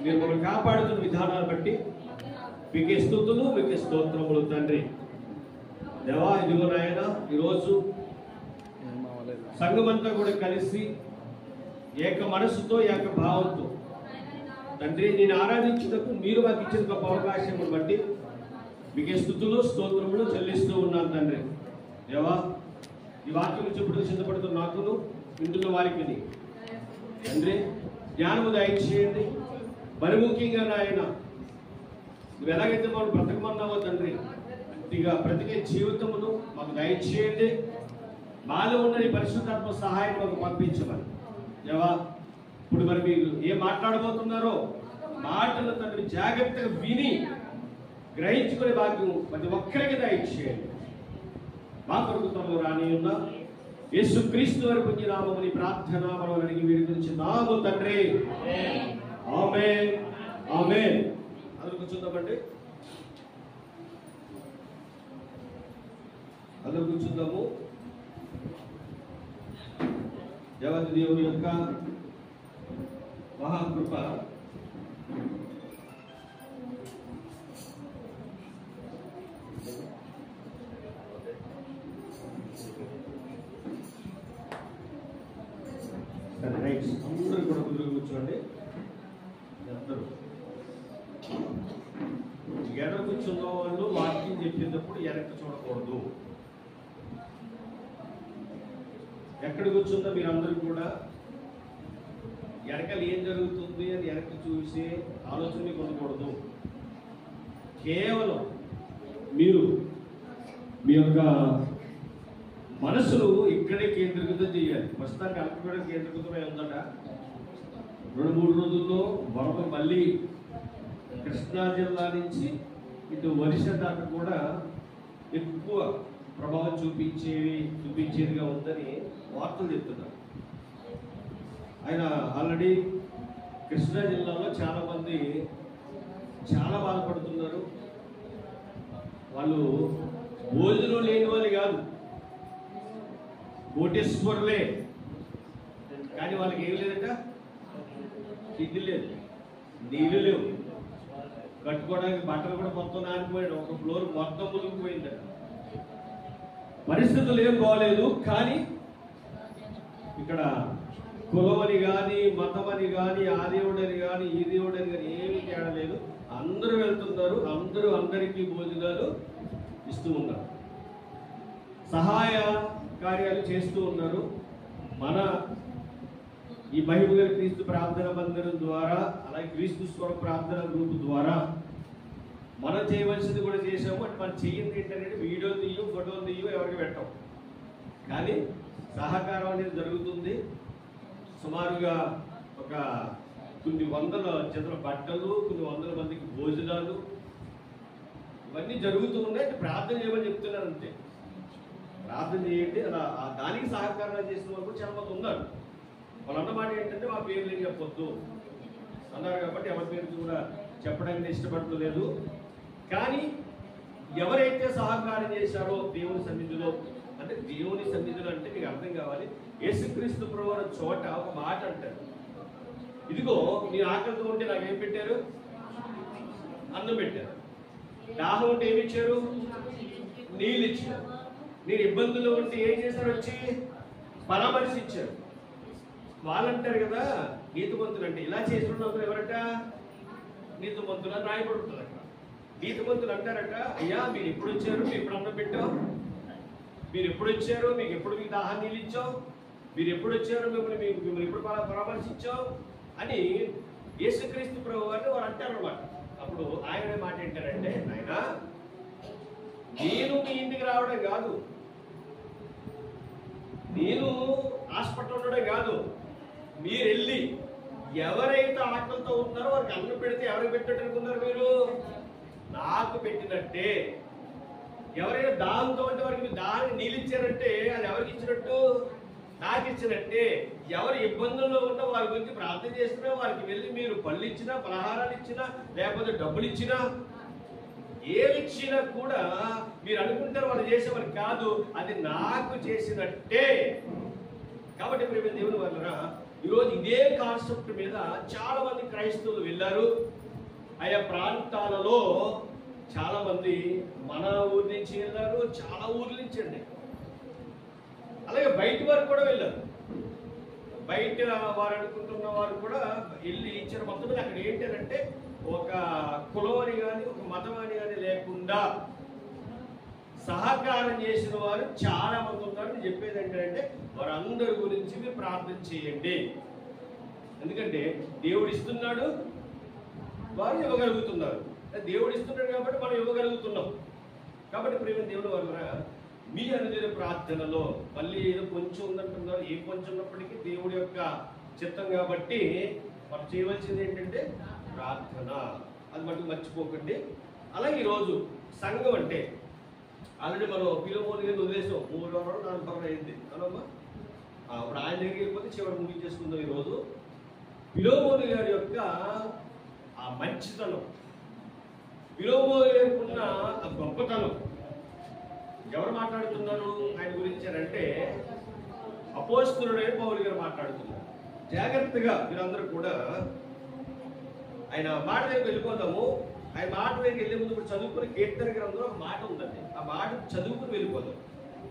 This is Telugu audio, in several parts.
మీరు మనం కాపాడుతున్న విధానాన్ని బట్టి మీకే స్తుతులు, మీకే స్తోత్రములు తండ్రి. దేవా, ఇదిగో నాయన, ఈరోజు సంఘమంతా కూడా కలిసి ఏక మనసుతో, ఏక భావంతో తండ్రి నేను ఆరాధించుటకు మీరు మాకు ఇచ్చిన గొప్ప అవకాశం బట్టి మీకే స్తుతులు, స్తోత్రములు చెల్లిస్తూ ఉన్నాను తండ్రి. దేవా, ఈ వాక్యం చెప్పుడు సిద్ధపడుతున్న నాకును ఇందులో వారికి తండ్రి జ్ఞానము దయచేయండి. మరి ముఖ్యంగా నాయన, నువ్వు ఎలాగైతే మనం బ్రతకమన్నావో తండ్రి, బ్రతికే జీవితమును మాకు దయచేయండి. మాలో ఉన్న ఈ పరిశుద్ధాత్మ సహాయం మాకు పంపించమని. దేవా, ఇప్పుడు మరి మీరు ఏం మాట్లాడబోతున్నారో మాటలు తండ్రి జాగ్రత్తగా విని గ్రహించుకునే భాగ్యం ప్రతి ఒక్కరికి దయచేయండి. మా కొరకు త్వరలో రాని ఉన్న యేసుక్రీస్తు వారి పుణ్య నామముని ప్రార్థన మనం అడిగి వీరి గురించి నాము తండ్రి. ఆమేన్, ఆమేన్. అందరూ కూర్చుందామండి, అందరూ కూర్చుందాము. దేవాది దేవుని యొక్క మహాకృప అందరూ కూడా కుదురు కూర్చోండి. అందరూ ఎడ కూర్చున్న వాళ్ళు వాక్యం చెప్పేటప్పుడు వెనక్కి చూడకూడదు. ఎక్కడ కూర్చుందో మీరు అందరూ కూడా వెనకాల ఏం జరుగుతుంది అని వెనక్కి చూసే ఆలోచన మీకు ఉండకూడదు. కేవలం మీరు మీ యొక్క మనసును ఇక్కడే కేంద్రీకృతం చేయాలి. ప్రస్తుతానికి అక్కడ కూడా కేంద్రీకృతమై ఉందట. 2-3 రోజుల్లో వరద మళ్ళీ కృష్ణా జిల్లా నుంచి ఇటు ఒరిస్సా దాకా కూడా ఎక్కువ ప్రభావం చూపించేదిగా ఉందని వార్తలు చెప్తున్నారు. ఆయన ఆల్రెడీ కృష్ణా జిల్లాలో చాలా మంది చాలా బాధపడుతున్నారు. వాళ్ళు భోజనం లేని వాళ్ళు కాదు, కోటేశ్వరులే, కానీ వాళ్ళకి ఏం లేదట, తిండి లేదు, నీళ్ళు లేవు, కట్టుకోవడానికి బట్టలు కూడా మొత్తం నానిపోయాడు. ఒక ఫ్లోర్ మొత్తం మునిగిపోయిందట. పరిస్థితులు ఏం బాగోలేదు. కానీ ఇక్కడ కులమని కానీ, మతమని కానీ, ఆ దేవుడని కానీ, ఈ దేవుడని కానీ ఏమీ తేడా లేదు. అందరూ వెళ్తున్నారు, అందరూ అందరికీ భోజనాలు ఇస్తూ ఉన్నారు, సహాయ కార్యాలు చేస్తూ ఉన్నారు. మన ఈ మహిమ క్రీస్తు ప్రార్థన మందిరం ద్వారా, అలాగే క్రీస్తు స్వర ప్రార్థన గ్రూప్ ద్వారా మనం చేయవలసింది కూడా చేసాము. అంటే మనం చెయ్యింది ఏంటంటే వీడియోలు తీయు, ఫోటోలు తీయు, ఎవరికి పెట్టాం. కానీ సహకారం అనేది జరుగుతుంది. సుమారుగా ఒక కొన్ని వందల జతల బట్టలు, కొన్ని వందల మందికి భోజనాలు, ఇవన్నీ జరుగుతూ ఉన్నాయి. ప్రార్థన చేయమని చెప్తున్నారు అంతే. ప్రార్థన చేయండి. అలా దానికి సహకారం చేసిన వాళ్ళు కూడా చాలా మంది ఉన్నారు. వాళ్ళు అన్నమాట ఏంటంటే మా పేర్లు ఏం చెప్పొద్దు అన్నారు కాబట్టి ఎవరి పేరు కూడా చెప్పడానికి ఇష్టపడలేదు. కానీ ఎవరైతే సహకారం చేశారో దేవుని సన్నిధిలో, అంటే దేవుని సన్నిధిలో అంటే మీకు అర్థం కావాలి, యేసుక్రీస్తు ప్రభువు చోట ఒక మాట అంటారు, ఇదిగో నీ ఆకలితో ఉంటే నాకేం పెట్టారు, అన్నం పెట్టారు. దాహం ఉంటే ఏమి ఇచ్చారు, నీళ్ళు ఇచ్చారు. నేను ఇబ్బందుల్లో ఉంటే ఏం చేశారు, వచ్చి పరామర్శించారు. వాళ్ళంటారు కదా నీతిమంతులు అంటే, ఇలా చేసిన ఎవరట, నీతిమంతులు అని రాయబడుతుంది అక్కడ. నీతిమంతులు అంటారట, అయ్యా మీరు ఎప్పుడు వచ్చారు, మీరు ఎప్పుడు అన్నం పెట్టావు, మీరు ఎప్పుడు వచ్చారు, మీకు ఎప్పుడు మీకు దాహం నీళ్ళు ఇచ్చావు, మీరు ఎప్పుడు వచ్చారు, మిమ్మల్ని ఎప్పుడు పరామర్శించావు అని యేసుక్రీస్తు ప్రభు వారిని వారు అంటారు అన్నమాట. అప్పుడు ఆయన మాట ఏంటారంటే, ఆయన నేను మీ ఇంటికి రావడం కాదు, నేను హాస్పిటల్ ఉండడం కాదు, మీరు వెళ్ళి ఎవరైతే ఆకలితో ఉన్నారో వారికి అన్నం పెడితే ఎవరికి పెట్టినట్టు అనుకున్నారు మీరు, నాకు పెట్టినట్టే. ఎవరైనా దాహంతో ఉంటే వారికి దాహాన్ని నీళ్ళు ఇచ్చారంటే అది ఎవరికి ఇచ్చినట్టు, నాకు ఇచ్చినట్టే. ఎవరు ఇబ్బందుల్లో ఉన్నా వారి గురించి ప్రార్థన చేసినా, వారికి వెళ్ళి మీరు పళ్ళు ఇచ్చినా, పలహారాలు ఇచ్చినా, లేకపోతే డబ్బులు ఇచ్చినా, ఏమి ఇచ్చినా కూడా మీరు అనుకుంటారు వాళ్ళు చేసేవారు కాదు, అది నాకు చేసినట్టే. కాబట్టి ప్రియమైన దేవుని వలన ఈరోజు ఇదే కాన్సెప్ట్ మీద చాలా మంది క్రైస్తవులు వెళ్ళారు. ఆయా ప్రాంతాలలో చాలా మంది మన ఊరి నుంచి వెళ్ళారు, చాలా ఊర్ల నుంచి అండి. అలాగే బయట వారు కూడా వెళ్ళారు. బయట వారు అనుకుంటున్న వారు కూడా వెళ్ళి ఇచ్చారు. మొత్తం మీద అక్కడ ఏంటంటే ఒక కులం అని కానీ ఒక మతం అని కానీ లేకుండా సహకారం చేసిన వారు చాలా మంది ఉన్నారు. చెప్పేది ఏంటంటే వారందరి గురించి మీరు ప్రార్థన చేయండి. ఎందుకంటే దేవుడు ఇస్తున్నాడు, వారు ఇవ్వగలుగుతున్నారు. దేవుడు ఇస్తున్నాడు కాబట్టి మనం ఇవ్వగలుగుతున్నాం. కాబట్టి ప్రేమ దేవుని వల్ల మీ అనుదిన ప్రార్థనలో మళ్ళీ ఏదో కొంచెం ఉందంటున్నారు. ఏ కొంచెం ఉన్నప్పటికీ దేవుడి యొక్క చిత్తం కాబట్టి మనం చేయవలసింది ఏంటంటే ప్రార్థన. అది మటుకు మర్చిపోకండి. అలాగే ఈరోజు సంఘం అంటే ఆల్రెడీ మనం పిలువమోని గారిని వదిలేసాం. 3 వారాలు 4 వారాలు అయింది అనమ్మా. అప్పుడు ఆయన దగ్గరికి వెళ్ళిపోతే చివరి ముగించేసుకుందాం. ఈరోజు పిలువమోని గారి యొక్క ఆ మంచితనం, పిలువమోని గారికి ఉన్న ఆ గొప్పతనం ఎవరు మాట్లాడుతున్నారు ఆయన గురించి అంటే అపోస్తలుడైన పౌలు గారు మాట్లాడుతున్నారు. జాగ్రత్తగా మీరందరూ కూడా ఆయన మాట దగ్గరికి వెళ్ళిపోదాము. ఆయన మాట దగ్గరికి వెళ్ళే ముందు ఇప్పుడు చదువుకుని కీర్తన గ్రంథంలో ఒక మాట ఉందండి. ఆ మాట చదువుకుని వెళ్ళిపోదాం.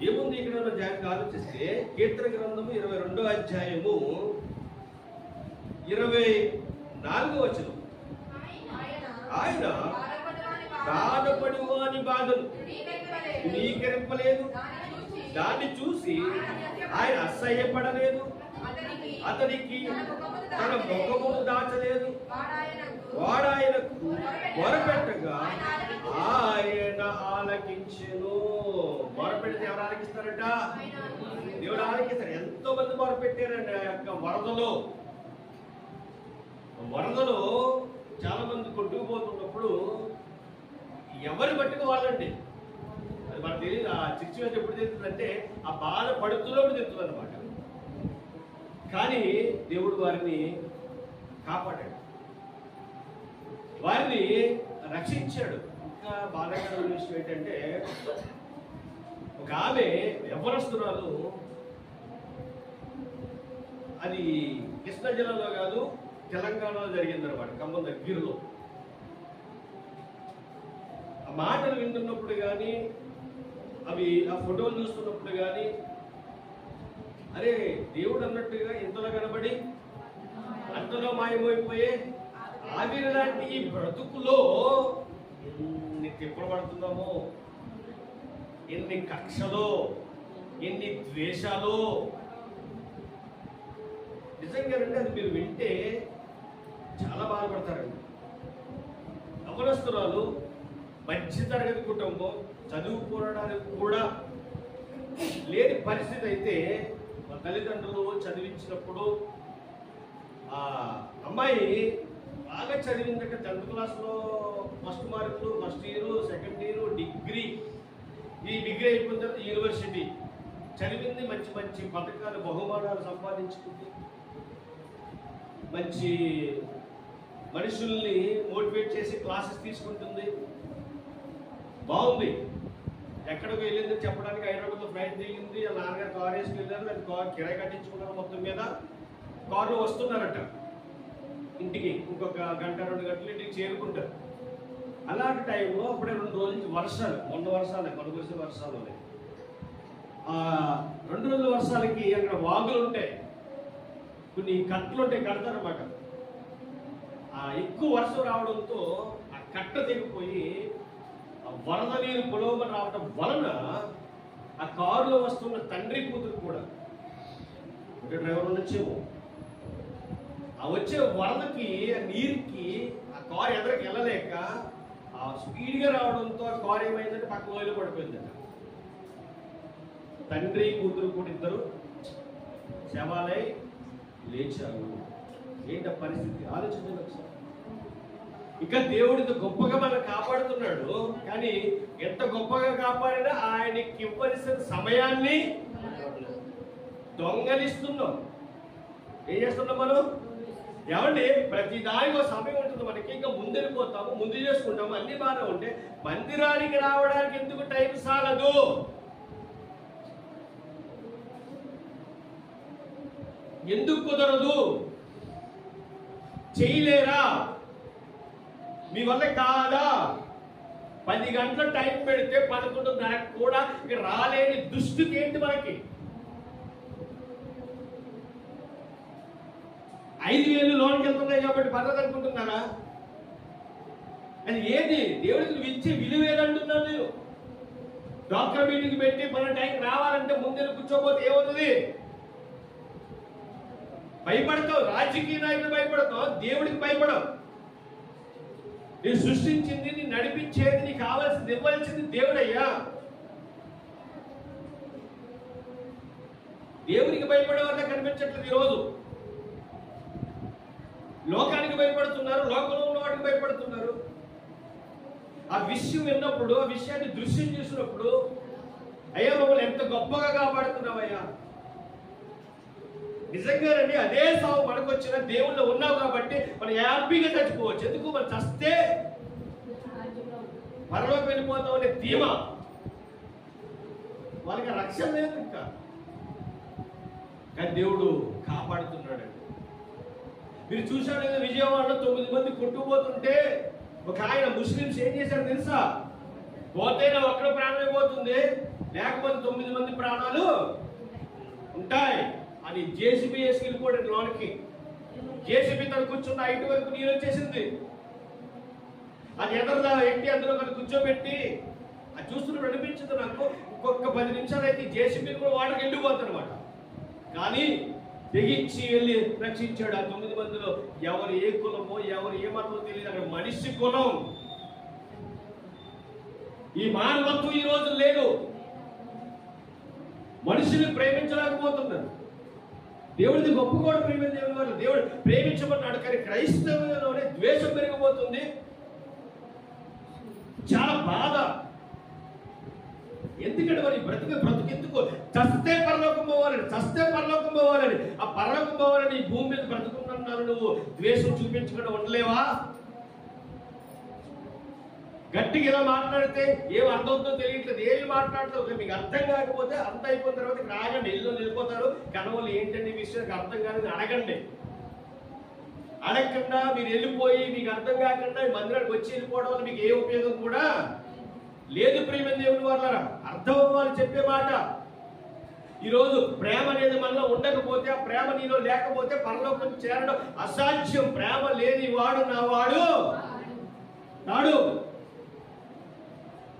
ఏముంది ఇక్కడ మనం జాగ్రత్తగా ఆలోచిస్తే కీర్తన గ్రంథము 22వ అధ్యాయము 24వ వచనం. ఆయన బాధపడు వాని బాధను నీకెరపలేదు, దాన్ని చూసి ఆయన అసహ్యపడలేదు, అతనికి తన ముఖమును దాచలేదు. వాడాయనకు మొరపెట్టగా ఆయన ఆలకించెను. మొరపెడితే ఎవరు ఆలకిస్తారట? దేవుడు ఆలకిస్తారు. ఎంతో మంది మొరపెట్టారండి. ఆ యొక్క వరదలో చాలా మంది కొట్టుకుపోతున్నప్పుడు ఎవరు పట్టుకోవాలండి అది మనకు తెలియదు. ఆ సిచ్యువేషన్ ఎప్పుడు తెలుస్తుందంటే ఆ బాధ పడుతున్నప్పుడు తెలుస్తుంది అనమాట. కానీ దేవుడు వారిని కాపాడాడు, వారిని రక్షించాడు. ఇంకా బాధాకరమైన విషయం ఏంటంటే ఒక ఆమె యవ్వనస్తురాలు, అది కృష్ణా జిల్లాలో కాదు తెలంగాణలో జరిగిందనమాట, ఖమ్మం దగ్గరలో. ఆ మాటలు వింటున్నప్పుడు కానీ అవి ఆ ఫోటోలు చూస్తున్నప్పుడు కానీ అరే దేవుడు అన్నట్టుగా ఇంతలో కనబడి అంతలో మాయమైపోయే ఆవిరి లాంటి ఈ బ్రతుకులో ఎన్ని తిప్పలు పడుతున్నామో, ఎన్ని కక్షలో, ఎన్ని ద్వేషాలు. నిజంగానంటే అది మీరు వింటే చాలా బాధపడతారండి. యవ్వనస్తురాలు, మధ్య తరగతి కుటుంబం, చదువుకోవడానికి కూడా లేని పరిస్థితి అయితే మా తల్లిదండ్రులు చదివించినప్పుడు ఆ అమ్మాయి బాగా చదివిందంటే 10th క్లాస్లో ఫస్ట్ మార్కులు, first year, second year, degree. ఈ డిగ్రీ అయిపోయిన తర్వాత యూనివర్సిటీ చదివింది. మంచి మంచి పథకాలు, బహుమానాలు సంపాదించుకుంది. మంచి మనుషుల్ని మోటివేట్ చేసి క్లాసెస్ తీసుకుంటుంది. బాగుంది. ఎక్కడికి వెళ్ళింది చెప్పడానికి హైదరాబాద్లో ఫ్లైట్ దిగింది. ఆ నాన్నగారు కారు వేసుకు వెళ్ళారు. అది కారు కిరాయి కట్టించుకున్నారు. మొత్తం మీద కారులో వస్తున్నారట ఇంటికి. ఇంకొక 1-2 గంటలు ఇంటికి చేరుకుంటారు. అలాంటి టైంలో అప్పుడే 2 రోజుల నుంచి వర్షాలు, మొన్న వర్షాలే, మన కురిసిన వర్షాలు. 2 రోజుల వర్షాలకి అక్కడ వాగులు ఉంటాయి, కొన్ని కట్టలు ఉంటాయి, కడతారన్నమాట. ఎక్కువ వర్షం రావడంతో ఆ కట్ట తెగిపోయి వరద నీరు పొలవగా రావడం వలన ఆ కారులో వస్తున్న తండ్రి కూతురు కూడా, అంటే డ్రైవర్ ఉండొచ్చేమో, ఆ వచ్చే వరదకి ఆ నీరుకి ఆ కారు ఎదరికి వెళ్ళలేక ఆ స్పీడ్గా రావడంతో ఆ కారు ఏమైందంటే పక్క లోయలో పడిపోయిందట. తండ్రి కూతురు కూడా ఇద్దరు శవాలై లేచారు. ఏంట పరిస్థితి ఆలోచించండి ఒకసారి. ఇంకా దేవుడితో గొప్పగా మనం కాపాడుతున్నాడు, కానీ ఎంత గొప్పగా కాపాడినా ఆయనకి ఇవ్వవలసిన సమయాన్ని దొంగలిస్తున్నాం. ఏం చేస్తున్నాం మనం? ఏమండి ప్రతి దానికి ఒక సమయం ఉంటుంది మనకి. ఇంకా ముందెళ్ళిపోతాము, ముందు చేసుకుంటాము, అన్ని బాగానే ఉంటే మందిరానికి రావడానికి ఎందుకు టైం సాలదు? ఎందుకు కుదరదు? చేయలేరా? మీ వల్ల కాదా? 10 గంటల టైం పెడితే 11:30 కూడా ఇక రాలేని దుస్థితి ఏంటి మనకి? 5,000 లోన్కి వెళ్తున్నాయి కాబట్టి పర్లేదు అనుకుంటున్నారా? అది ఏది? దేవుడికి నువ్వు ఇచ్చే విలువ ఏదంటున్నాను నేను. డాక్టర్ మీటింగ్ పెట్టి మన టైంకి రావాలంటే ముందే కూర్చోబోతే ఏమవుతుంది? భయపడతావు. రాజకీయ నాయకులు భయపడతావు, దేవుడికి భయపడవు. నేను సృష్టించింది, నీ నడిపించేది, నీకు కావాల్సింది ఇవ్వాల్సింది దేవుడయ్యా. దేవునికి భయపడే వాళ్ళ కనిపించట్లేదు ఈరోజు. లోకానికి భయపడుతున్నారు, లోకంలో ఉన్న వాటికి భయపడుతున్నారు. ఆ విషయం విన్నప్పుడు, ఆ విషయాన్ని దృశ్యం చూసినప్పుడు, అయ్యా మమ్మల్ని ఎంత గొప్పగా కాపాడుతున్నావయ్యా. నిజంగానండి అదే సావు మనకు వచ్చిన దేవుళ్ళు ఉన్నావు కాబట్టి మనం హ్యాపీగా చచ్చిపోవచ్చు. ఎందుకు? మనం చస్తే పరలోకి వెళ్ళిపోతాం అనే ధీమా. వాళ్ళకి రక్షణ లేదు ఇంకా, కానీ దేవుడు కాపాడుతున్నాడు. మీరు చూశారు కదా, విజయవాడలో 9 మంది కొట్టుకుపోతుంటే ఒక ఆయన ముస్లింస్ ఏం చేశారు తెలుసా? పోతేనే ఒక్కడ ప్రాణమే పోతుంది, లేకపోతే 9 మంది ప్రాణాలు ఉంటాయి అని జేసీబీ వేసి వెళ్ళిపోయాడు లోనికి. జేసీబీ తను కూర్చున్న 5 వరకు నీరు వచ్చేసింది. అది ఎదురుదా ఎట్టి అందులో కనుక కూర్చోబెట్టి అది చూస్తున్నప్పుడు అనిపించింది నాకు, ఇంకొక 10 నిమిషాలు అయితే జేసీబీ కూడా వాడికి వెళ్ళిపోతుంది అనమాట. కానీ తెగించి వెళ్ళి రక్షించాడు. ఆ 9 మందిలో ఎవరు ఏ కులమో ఎవరు ఏ మతమో తెలియదు, అక్కడ మనిషి కులం. ఈ మానవత్వం ఈ రోజు లేదు. మనుషుని ప్రేమించలేకపోతున్నారు. దేవుడిది గొప్ప కూడా ప్రేమించారు. దేవుడు ప్రేమించమన్నాడు, కానీ క్రైస్తవంలోనే ద్వేషం పెరిగిపోతుంది. చాలా బాధ. ఎందుకంటే మరి బ్రతుకెందుకు? చస్తే పరలోకం పోవాలని, చస్తే పరలోకం పోవాలని. ఆ పరలోకం పోవాలని ఈ భూమి మీద బ్రతుకున్నాను. నువ్వు ద్వేషం చూపించకుండా ఉండలేవా? గట్టిగా ఇలా మాట్లాడితే ఏం అర్థంతో తెలియట్లేదు, ఏమి మాట్లాడతావు మీకు అర్థం కాకపోతే అంత అయిపోయిన తర్వాత రాగండి, ఇల్లు వెళ్ళిపోతారు. కనవలు ఏంటంటే విషయానికి అర్థం కాదని అడగండి. అడగకుండా మీరు వెళ్ళిపోయి మీకు అర్థం కాకుండా మందిరానికి వచ్చి వెళ్ళిపోవడం వల్ల మీకు ఏ ఉపయోగం కూడా లేదు. ప్రియమైన దేవుని వాళ్ళారా, అర్థం అవ్వాలి చెప్పే మాట. ఈరోజు ప్రేమ అనేది మనలో ఉండకపోతే, ఆ ప్రేమ నీలో లేకపోతే పరలోకం చేరడం అసాధ్యం. ప్రేమ లేని వాడు నా వాడు నాడు,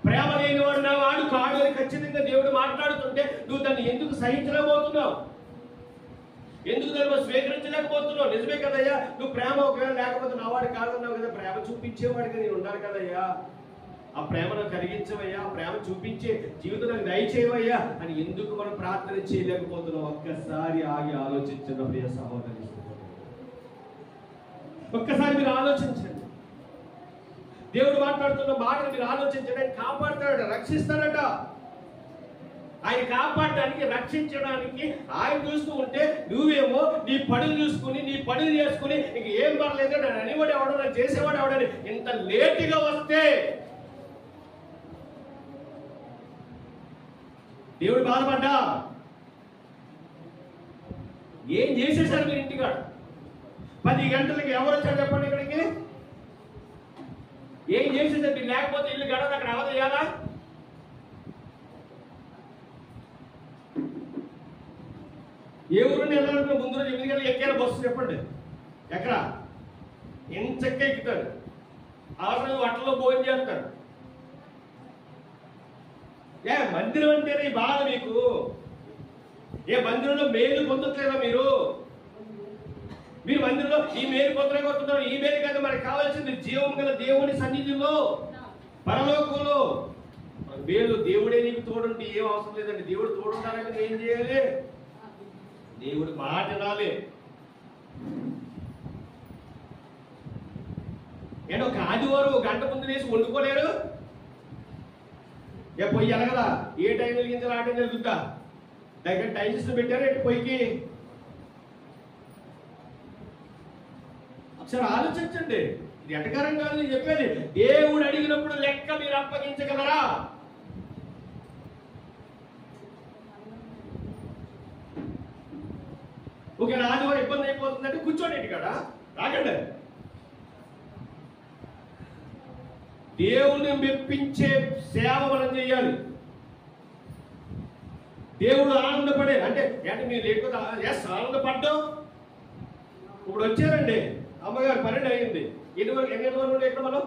ప్రేమ లేని వాడు నా వాడు కాడు అని ఖచ్చితంగా దేవుడు మాట్లాడుతుంటే నువ్వు దాన్ని ఎందుకు సహించలేకపోతున్నావు? ఎందుకు దాన్ని స్వీకరించలేకపోతున్నావు? నిజమే కదయ్యా, నువ్వు ప్రేమ ఒకవేళ లేకపోతే నా వాడు కాదన్నావు కదా, ప్రేమ చూపించేవాడిగా నేను ఉండాలి కదయ్యా. ఆ ప్రేమను కలిగించవయ్యా, ఆ ప్రేమ చూపించే జీవితానికి దయచేయవయ్యా అని ఎందుకు మనం ప్రార్థన చేయలేకపోతున్నాం? ఒక్కసారి ఆగి ఆలోచించండి ప్రియ సహోదరి, ఒక్కసారి మీరు ఆలోచించండి. దేవుడు మాట్లాడుతున్న మాటలు మీరు ఆలోచించండి. ఆయన కాపాడుతాడట, రక్షిస్తాడట. ఆయన కాపాడడానికి, రక్షించడానికి ఆయన చూస్తూ ఉంటే నువ్వేమో నీ పనులు చూసుకుని, నీ పనులు చేసుకుని ఇంక ఏం పర్లేదు, నన్ను అనేవాడు ఎవడో, నన్ను చేసేవాడు ఎవడని ఇంత లేటుగా వస్తే దేవుడు బాధపడ్డా? ఏం చేసేసారు మీరు ఇంటికాడ? 10 గంటలకి ఎవరు వచ్చారు చెప్పండి ఇక్కడికి? ఏం చేసేసారు మీరు? లేకపోతే ఇల్లు గడవదు, అక్కడ అవదయ్యాలా? ఏ ఊరు వెళ్ళాలంటే ముందు రోజు 8 గంటలకు ఎక్కారు బస్సు చెప్పండి, ఎక్కడ ఎంచక్క ఎక్కుతారు. అవసరం వట్టలో భోజనం చేస్తారు. ఏ మందిరం అంటేనే ఈ బాధ మీకు? ఏ మందిరంలో మేలు పొందట్లేదా మీరు? మీరు మందిరంలో ఈ మేలు పొందలేకపోతున్నారు. ఈ మేలు కదా మనకు కావాల్సింది, జీవం గల దేవుని సన్నిధిలో పరలోకంలో మేలు. దేవుడే నీకు తోడుంటే ఏం అవసరం లేదండి. దేవుడు తోడుండాలంటే ఏం చేయాలి? దేవుడు మాట వినాలి. నేను ఒక ఆదివారం 1 గంట ముందు వేసి వండుకోలేరు? ఏ పొయ్యి ఎలగదా? ఏ టైం వెలిగించాలి ఆ టైం వెలుగుద్దా? దగ్గర టైం సిస్టమ్ పెట్టారు ఎటు పొయ్యికి? సరే ఆలోచించండి, ఇది ఎటకారం కాదు నేను చెప్పేది. దేవుడు అడిగినప్పుడు లెక్క మీరు అప్పగించగలరా? ఓకే, ఆదివారం ఇబ్బంది అయిపోతుందంటే కూర్చోండి కదా, రాగండి. దేవుని మెప్పించే సేవ మనం చేయాలి. దేవుడు ఆనందపడే అంటే మీరు లేకపోతే ఆనందపడ్డాం. ఇప్పుడు వచ్చారండి అమ్మగారు, 12 అయింది. ఎన్ని వరకు ఎక్కడ మనం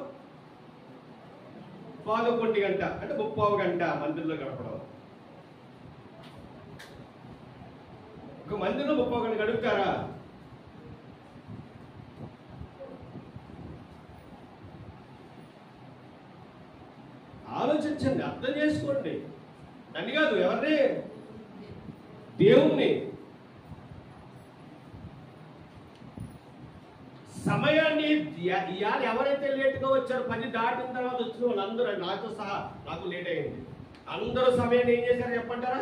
11 గంట అంటే 30 గంట మందిరంలో గడపడం. ఒక మందిరంలో 30 గంట గడుపుతారా? ఆలోచించండి, అర్థం చేసుకోండి. నన్ను కాదు, ఎవరిని? దేవుణ్ణి. సమయాన్ని ఇవాళ ఎవరైతే లేటుగా వచ్చారో 10 దాటిన తర్వాత వచ్చిన వాళ్ళందరూ, నాతో సహా నాకు లేట్ అయింది, అందరూ సమయాన్ని ఏం చేశారు చెప్పంటారా?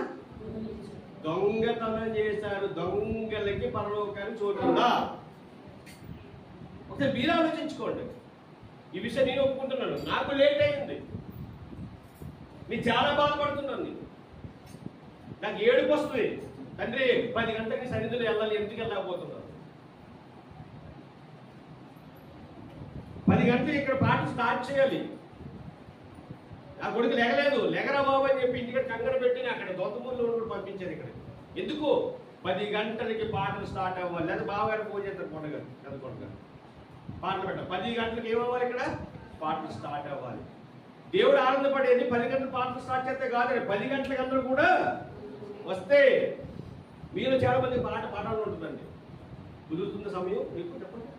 దొంగతనం చేశారు. దొంగలకి పరలోకాన్ని చూడందా? ఒకసారి మీరు ఆలోచించుకోండి. ఈ విషయం నేను ఒప్పుకుంటున్నాను, నాకు లేట్ అయింది, నేను చాలా బాధపడుతున్నాను. నాకు ఏడుపు వస్తుంది. తండ్రి 10 గంటలకి సన్నిధిలో వెళ్ళాలి, ఎందుకు వెళ్ళకపోతున్నాను? 10 గంటలు ఇక్కడ పాట స్టార్ట్ చేయాలి. నా కొడుకు లెగలేదు, లెగరా బాబు అని చెప్పి ఇంటికి కంగర పెట్టి అక్కడ దొంతమూరులో పంపించారు. ఇక్కడ ఎందుకు? 10 గంటలకి పాటలు స్టార్ట్ అవ్వాలి. లేదా బావగారు ఫోన్ చేస్తారు, కొండగారు చదువుకుంటారు, పాటలు పెట్టాలి. 10 గంటలకు ఏమవ్వాలి? ఇక్కడ పాటలు స్టార్ట్ అవ్వాలి. దేవుడు ఆనందపడేది 10 గంటల పాటలు స్టార్ట్ చేస్తే కాదు, 10 గంటలకు అందరూ కూడా వస్తే. మీరు చాలా మంది పాటలు ఉంటుందండి. కుదురుతున్న సమయం మీకు చెప్పండి,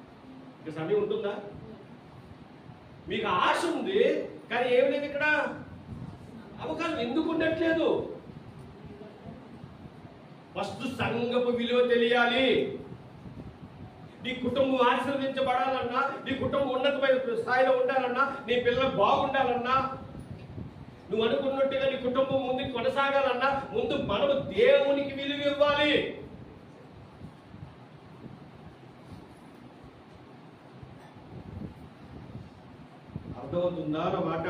ఇక సమయం ఉంటుందా? మీకు ఆశ ఉంది కానీ ఏమి లేదు, ఇక్కడ అవకాశం ఎందుకు ఉండట్లేదు? ఫస్ట్ సంఘపు విలువ తెలియాలి. నీ కుటుంబం ఆశీర్వదించబడాలన్నా, నీ కుటుంబం ఉన్నతమైన స్థాయిలో ఉండాలన్నా, నీ పిల్లలు బాగుండాలన్నా, నువ్వు అనుకున్నట్టుగా నీ కుటుంబం ముందుకు కొనసాగాలన్నా ముందు మనము దేవునికి విలువ ఇవ్వాలి. అర్థమవుతుందా అన్నమాట?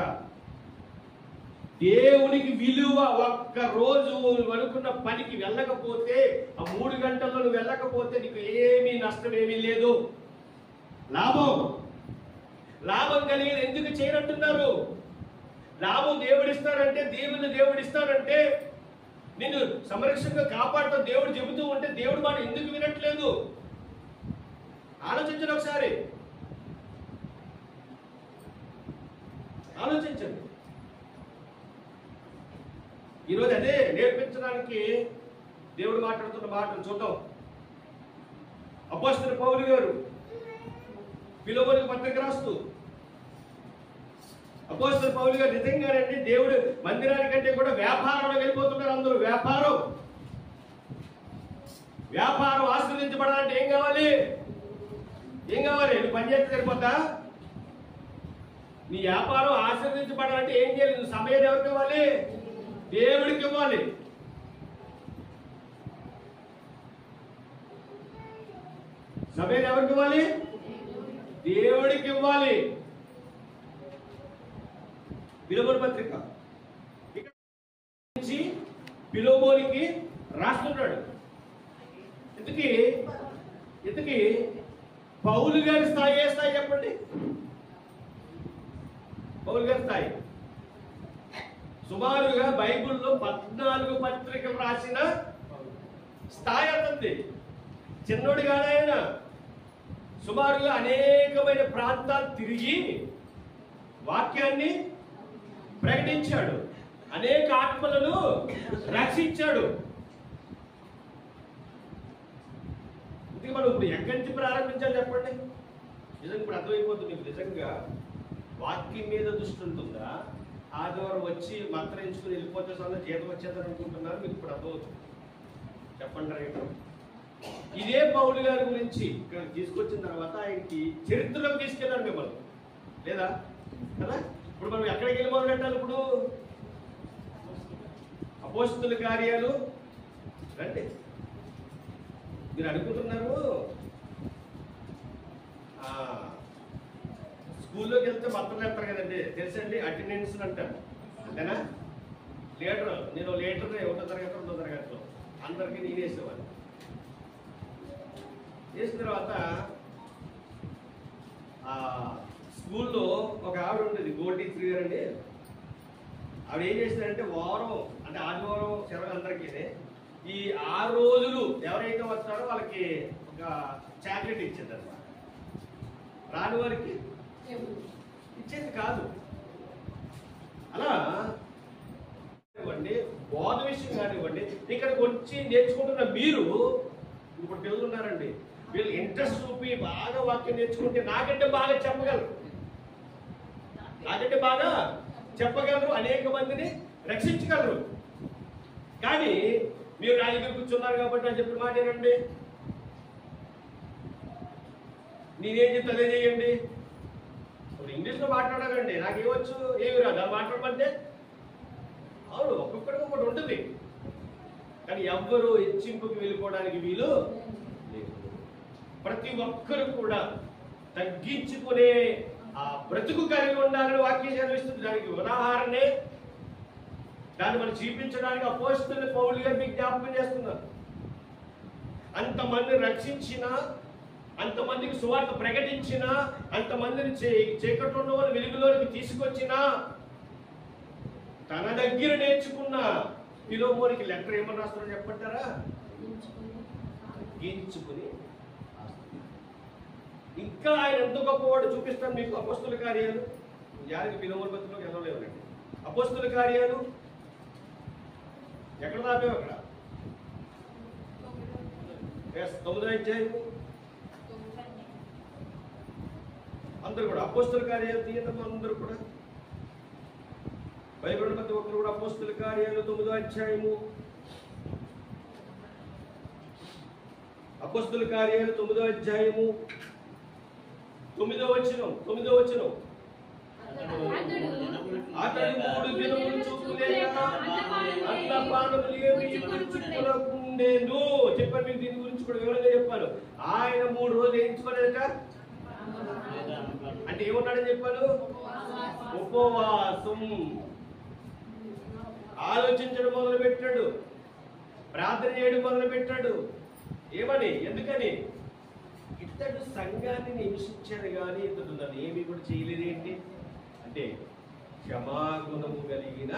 దేవునికి విలువ. ఒక్క రోజు నువ్వు అనుకున్న పనికి వెళ్ళకపోతే, ఆ 3 గంటల్లో నువ్వు వెళ్ళకపోతే నీకు ఏమీ నష్టం ఏమీ లేదు. లాభం కలిగేది ఎందుకు చేయనంటున్నారు? లాభం దేవుడిస్తారంటే, దేవుడిస్తారంటే నిన్ను సంరక్షణగా కాపాడుతూ దేవుడు చెబుతూ ఉంటే దేవుడు మాట ఎందుకు వినట్లేదు? ఆలోచించండి ఒకసారి, ఆలోచించండి. ఈరోజు అదే నేర్పించడానికి దేవుడు మాట్లాడుతున్న మాటలు చూద్దాం. అపోస్తలుడైన పౌలు గారు ఫిలోమోనుకు పత్రిక రాస్తూ, అపోస్తలుడైన పౌలు గారు నిజంగానండి దేవుడు మందిరానికంటే కూడా వ్యాపారంలో వెళ్ళిపోతున్నారు అందరూ. వ్యాపారం ఆశీర్వదించబడాలంటే ఏం కావాలి? నువ్వు పని చేస్తే సరిపోతా? నీ వ్యాపారం ఆశీర్వదించబడాలంటే ఏం చేయాలి? నువ్వు సమయాన్ని ఎవరికి ఇవ్వాలి? దేవుడికి ఇవ్వాలి. సమయాన్ని ఎవరికి ఇవ్వాలి? దేవుడికి ఇవ్వాలి. ఫిలోమోను పత్రిక నుంచి ఫిలోమోనుకి రాస్తున్నాడు. ఇంతకీ పౌలు గారి స్థాయి ఏ స్థాయి చెప్పండి? పౌలు గారి స్థాయి సుమారుగా బైబిల్లో 14 పత్రికలు రాసిన స్థాయి అంటుంది. చిన్నోడు కాదు ఆయన. సుమారుగా అనేకమైన ప్రాంతాలు తిరిగి వాక్యాన్ని ప్రకటించాడు, అనేక ఆత్మలను రక్షించాడు. ఇది మనం ఇప్పుడు ఎక్కడి నుంచి ప్రారంభించాలి చెప్పండి? నిజంగా ఇప్పుడు అర్థమైపోతుంది మీకు. నిజంగా వాక్యం మీద దృష్టి ఉంటుందా? ఆదివారం వచ్చి మంత్రించుకుని వెళ్ళిపోతే సొంత జీతం వచ్చేదని అనుకుంటున్నారు. మీకు ఇప్పుడు అర్థమవుతుంది. చెప్పండి రైట్. ఇదే పౌలు గారి గురించి ఇక్కడ తీసుకొచ్చిన తర్వాత ఆయనకి చరిత్రలోకి తీసుకెళ్ళాడు మిమ్మల్ని, లేదా కదా? ఇప్పుడు మనం ఎక్కడికి వెళ్ళి మొదలు పెట్టాలి? ఇప్పుడు అపోస్తలుల కార్యాలు రండి. మీరు అనుకుంటున్నారు స్కూల్లోకి వెళ్తే పత్రం వేస్తారు కదండి, తెలుసండి, అటెండెన్స్ అంటారు అంతేనా. లీటర్, నేను లీటర్ 1వ తరగతి 2వ తరగతిలో అందరికీ నేను వేసేవాడిని. వేసిన తర్వాత స్కూల్లో ఒక ఆవిడ ఉండేది, గోల్డ్ టీచర్ గారు అండి. ఆవిడ ఏం చేసిందంటే వారం అంటే ఆదివారం సెలవు అందరికీ, ఈ 6 రోజులు ఎవరైతే వస్తారో వాళ్ళకి ఒక చాక్లెట్ ఇచ్చేది అనమాట. రాని వారికి ఇచ్చేది కాదు. అలా కానివ్వండి, బోధ విషయం కానివ్వండి, ఇక్కడికి వచ్చి నేర్చుకుంటున్న మీరు, ఇప్పుడు పిల్లలు ఉన్నారండి, వీళ్ళు ఇంట్రెస్ట్ చూపి బాగా వాక్యం నేర్చుకుంటే నాకంటే బాగా చెప్పగలరు, నాకంటే బాగా చెప్పగలరు, అనేక మందిని రక్షించగలరు. కానీ మీరు నా దగ్గర కూర్చున్నారు కాబట్టి అని చెప్పిన మాట ఏనండి, నేనేం చెప్తే అదే చేయండి. ఇప్పుడు ఇంగ్లీష్లో మాట్లాడాలండి, నాకేమొచ్చు, ఏమి రాదు, అది మాట్లాడమంటే అవును ఒక్కొక్కడికి ఒకటి ఉంటుంది. కానీ ఎవ్వరూ హెచ్చింపుకి వెళ్ళిపోవడానికి వీలు లేదు. ప్రతి ఒక్కరు కూడా తగ్గించుకునే ఆ బ్రతుకు కలిగి ఉండాలని వాక్యం చదివిస్తుంది. దానికి ఉదాహరణే, దాన్ని మనం చూపించడానికి అపోస్తలుడైన పౌలు గారు మీకు జ్ఞాపకం చేస్తున్నారు. అంతమందిని రక్షించిన, అంతమందికి సువార్త ప్రకటించిన, అంతమందిని చీకట్లో ఉన్న వాళ్ళు వెలుగులోకి తీసుకొచ్చిన, తన దగ్గర నేర్చుకున్న ఫిలోమోనికి లెటర్ ఏమని రాస్తారో చెప్పంటారా? తగ్గించుకుని. ఇంకా ఆయన ఎంత గొప్పవాడు చూపిస్తాను మీకు. అపోస్తల కార్యాలు, యారికి ఫిలోమోన్ పత్రికలోకి వెళ్ళలేవునండి. అపోస్తల కార్యాలు ఎక్కడ దాపావు? అక్కడ 9వ అధ్యాయము. అందరూ కూడా అపోస్తల కార్యాలు తీయడం, అందరూ కూడా బైబిల్ ప్రతి ఒక్కరు కూడా అపోస్తల కార్యాలు 9వ అధ్యాయము. అపోస్తల కార్యాలు 9వ అధ్యాయము 9వ వచనం. అతడు 3 దినములు చూపులేక అన్నపానములు ఏమీ పుచ్చుకొనకుండెను. చెప్పాను మీకు, దీని గురించి కూడా వివరంగా చెప్పాను. ఆయన 3 రోజులు వేయించుకోలేదట. అంటే ఏమన్నాడని చెప్పాను? ఉపవాసం. ఆలోచించడం మొదలు పెట్టాడు, ప్రార్థన చేయడం మొదలు పెట్టాడు. ఏమని? ఎందుకని? ఇతడు సంఘాన్ని హింసించాడు కానీ ఇతడు నన్ను ఏమీ కూడా చేయలేదేంటి అంటే, క్షమాగుణము కలిగిన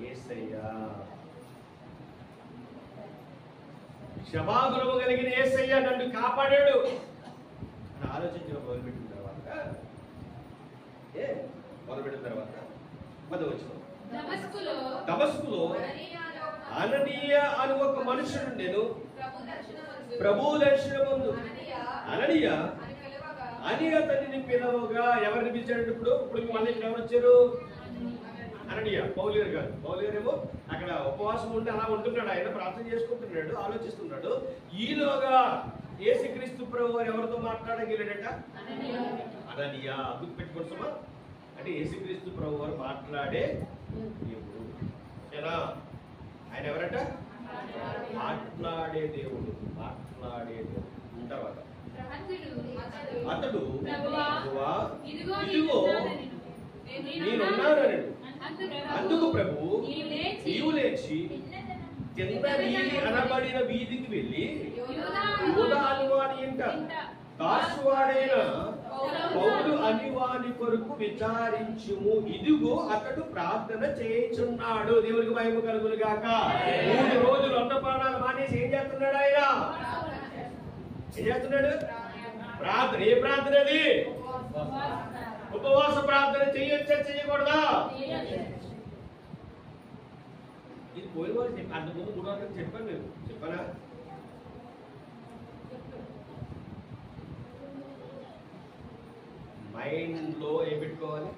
యేసయ్య, క్షమాగుణము కలిగిన యేసయ్య నన్ను కాపాడాడు అని ఆలోచించడం మొదలుపెట్టిన తర్వాత మొదలుపెట్టిన దమస్కులో అననీయ అని ఒక మనుషుడు నేను ప్రభు దర్శనమందు అననీయ అని అతనిని పిలవగా. ఎవరిని పిలిచాడు? ఇప్పుడు మళ్ళీ ఇక్కడ ఎవరు వచ్చారు? అననీయ. పౌలు గారు కాదు. పౌలు గారేమో అక్కడ ఉపవాసం ఉండి అలా ఉంటున్నాడు, ఆయన ప్రార్థన చేసుకుంటున్నాడు, ఆలోచిస్తున్నాడు. ఈలోగా యేసుక్రీస్తు ప్రభు వారు ఎవరితో మాట్లాడగలిగాడట? అననీయ. గుర్తు పెట్టుకుంటామా? అంటే యేసుక్రీస్తు ప్రభు వారు మాట్లాడే దేవుడు. ఓకేనా? ఆయన ఎవరట? మాట్లాడే దేవుడు. మాట్లాడే దేవుడు. తర్వాత అతడు ఇదిగో నేనున్నానని, అందుకు ప్రభు నీవు లేచి కింద వీధి అనబడిన వీధికి వెళ్ళి యూదా అనువాని ఇంట దాసువాడైన పౌలు అనివాని కొరకు విచారించుము. ఇదిగో అతడు ప్రార్థన చేయుచున్నాడు. దేవునికి మహిమ కలుగును గాక. 3 రోజులు అన్నపానాలు మానేసి ఏం చేస్తున్నాడు ఆయన? ఏం చేస్తున్నాడు? ప్రార్థన. ఏ ప్రార్థన అది? ఉపవాస ప్రార్థన. చెయ్యొచ్చా చెయ్యకూడదా? ఇది పోయిన వారు చెప్పి అంతకుముందు 3 రోజులు చెప్పాను. నేను చెప్పానా? మైండ్ లో ఏం పెట్టుకోవాలి?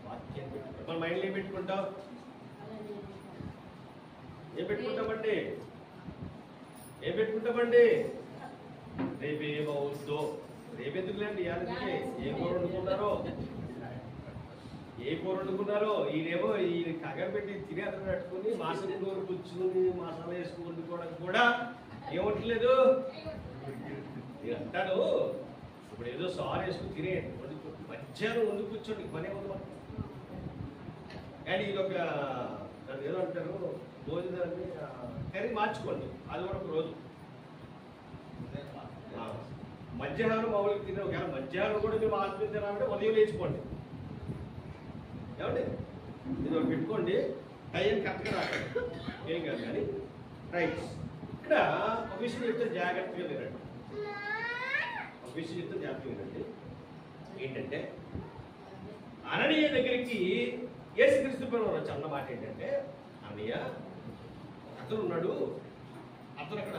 వాక్యం పెట్టుకోవాలి. మన మైండ్ లో ఏం పెట్టుకుంటాం? ఏం పెట్టుకుంటామండి? రేపేమవుద్దో, రేపెందుకులేండి. ఏ కూర వండుకున్నారో ఈయనేమో ఈ కగర పెట్టి తినేతను పెట్టుకుని మాసం కూర కూర్చుని మసాలా వేసుకుని వండుకోవడానికి కూడా ఏమట్లేదు. అంటాడు ఇప్పుడు ఏదో సార్ వేసుకుని తినేయండి, మధ్యాహ్నం వండి కూర్చోండి, పనే ఉంది. కానీ ఇది ఒక దాన్ని ఏదో అంటారు, భోజనాన్ని కర్రీ మార్చుకోండి, అది కూడా ఒక రోజు. మధ్యాహ్నం మామూలుగా తినే ఒకవేళ మధ్యాహ్నం కూడా మేము ఆత్మీయ తినాలంటే ఉదయం లేచిపోండి. ఏమండి ఇది ఒకటి పెట్టుకోండి, టైం కరెక్ట్గా రాకండి, ఏం కాదు. కానీ రైట్, ఇక్కడ ఒక విషయం చెప్తే జాగ్రత్తగా వినండి, ఒక విషయం చెప్తే జాగ్రత్తగా వినండి. ఏంటంటే అననీయ దగ్గరికి యేసుక్రీస్తు ప్రభువు వచ్చి అన్న మాట ఏంటంటే, అన్నయ్య అతను ఉన్నాడు, అతను అక్కడ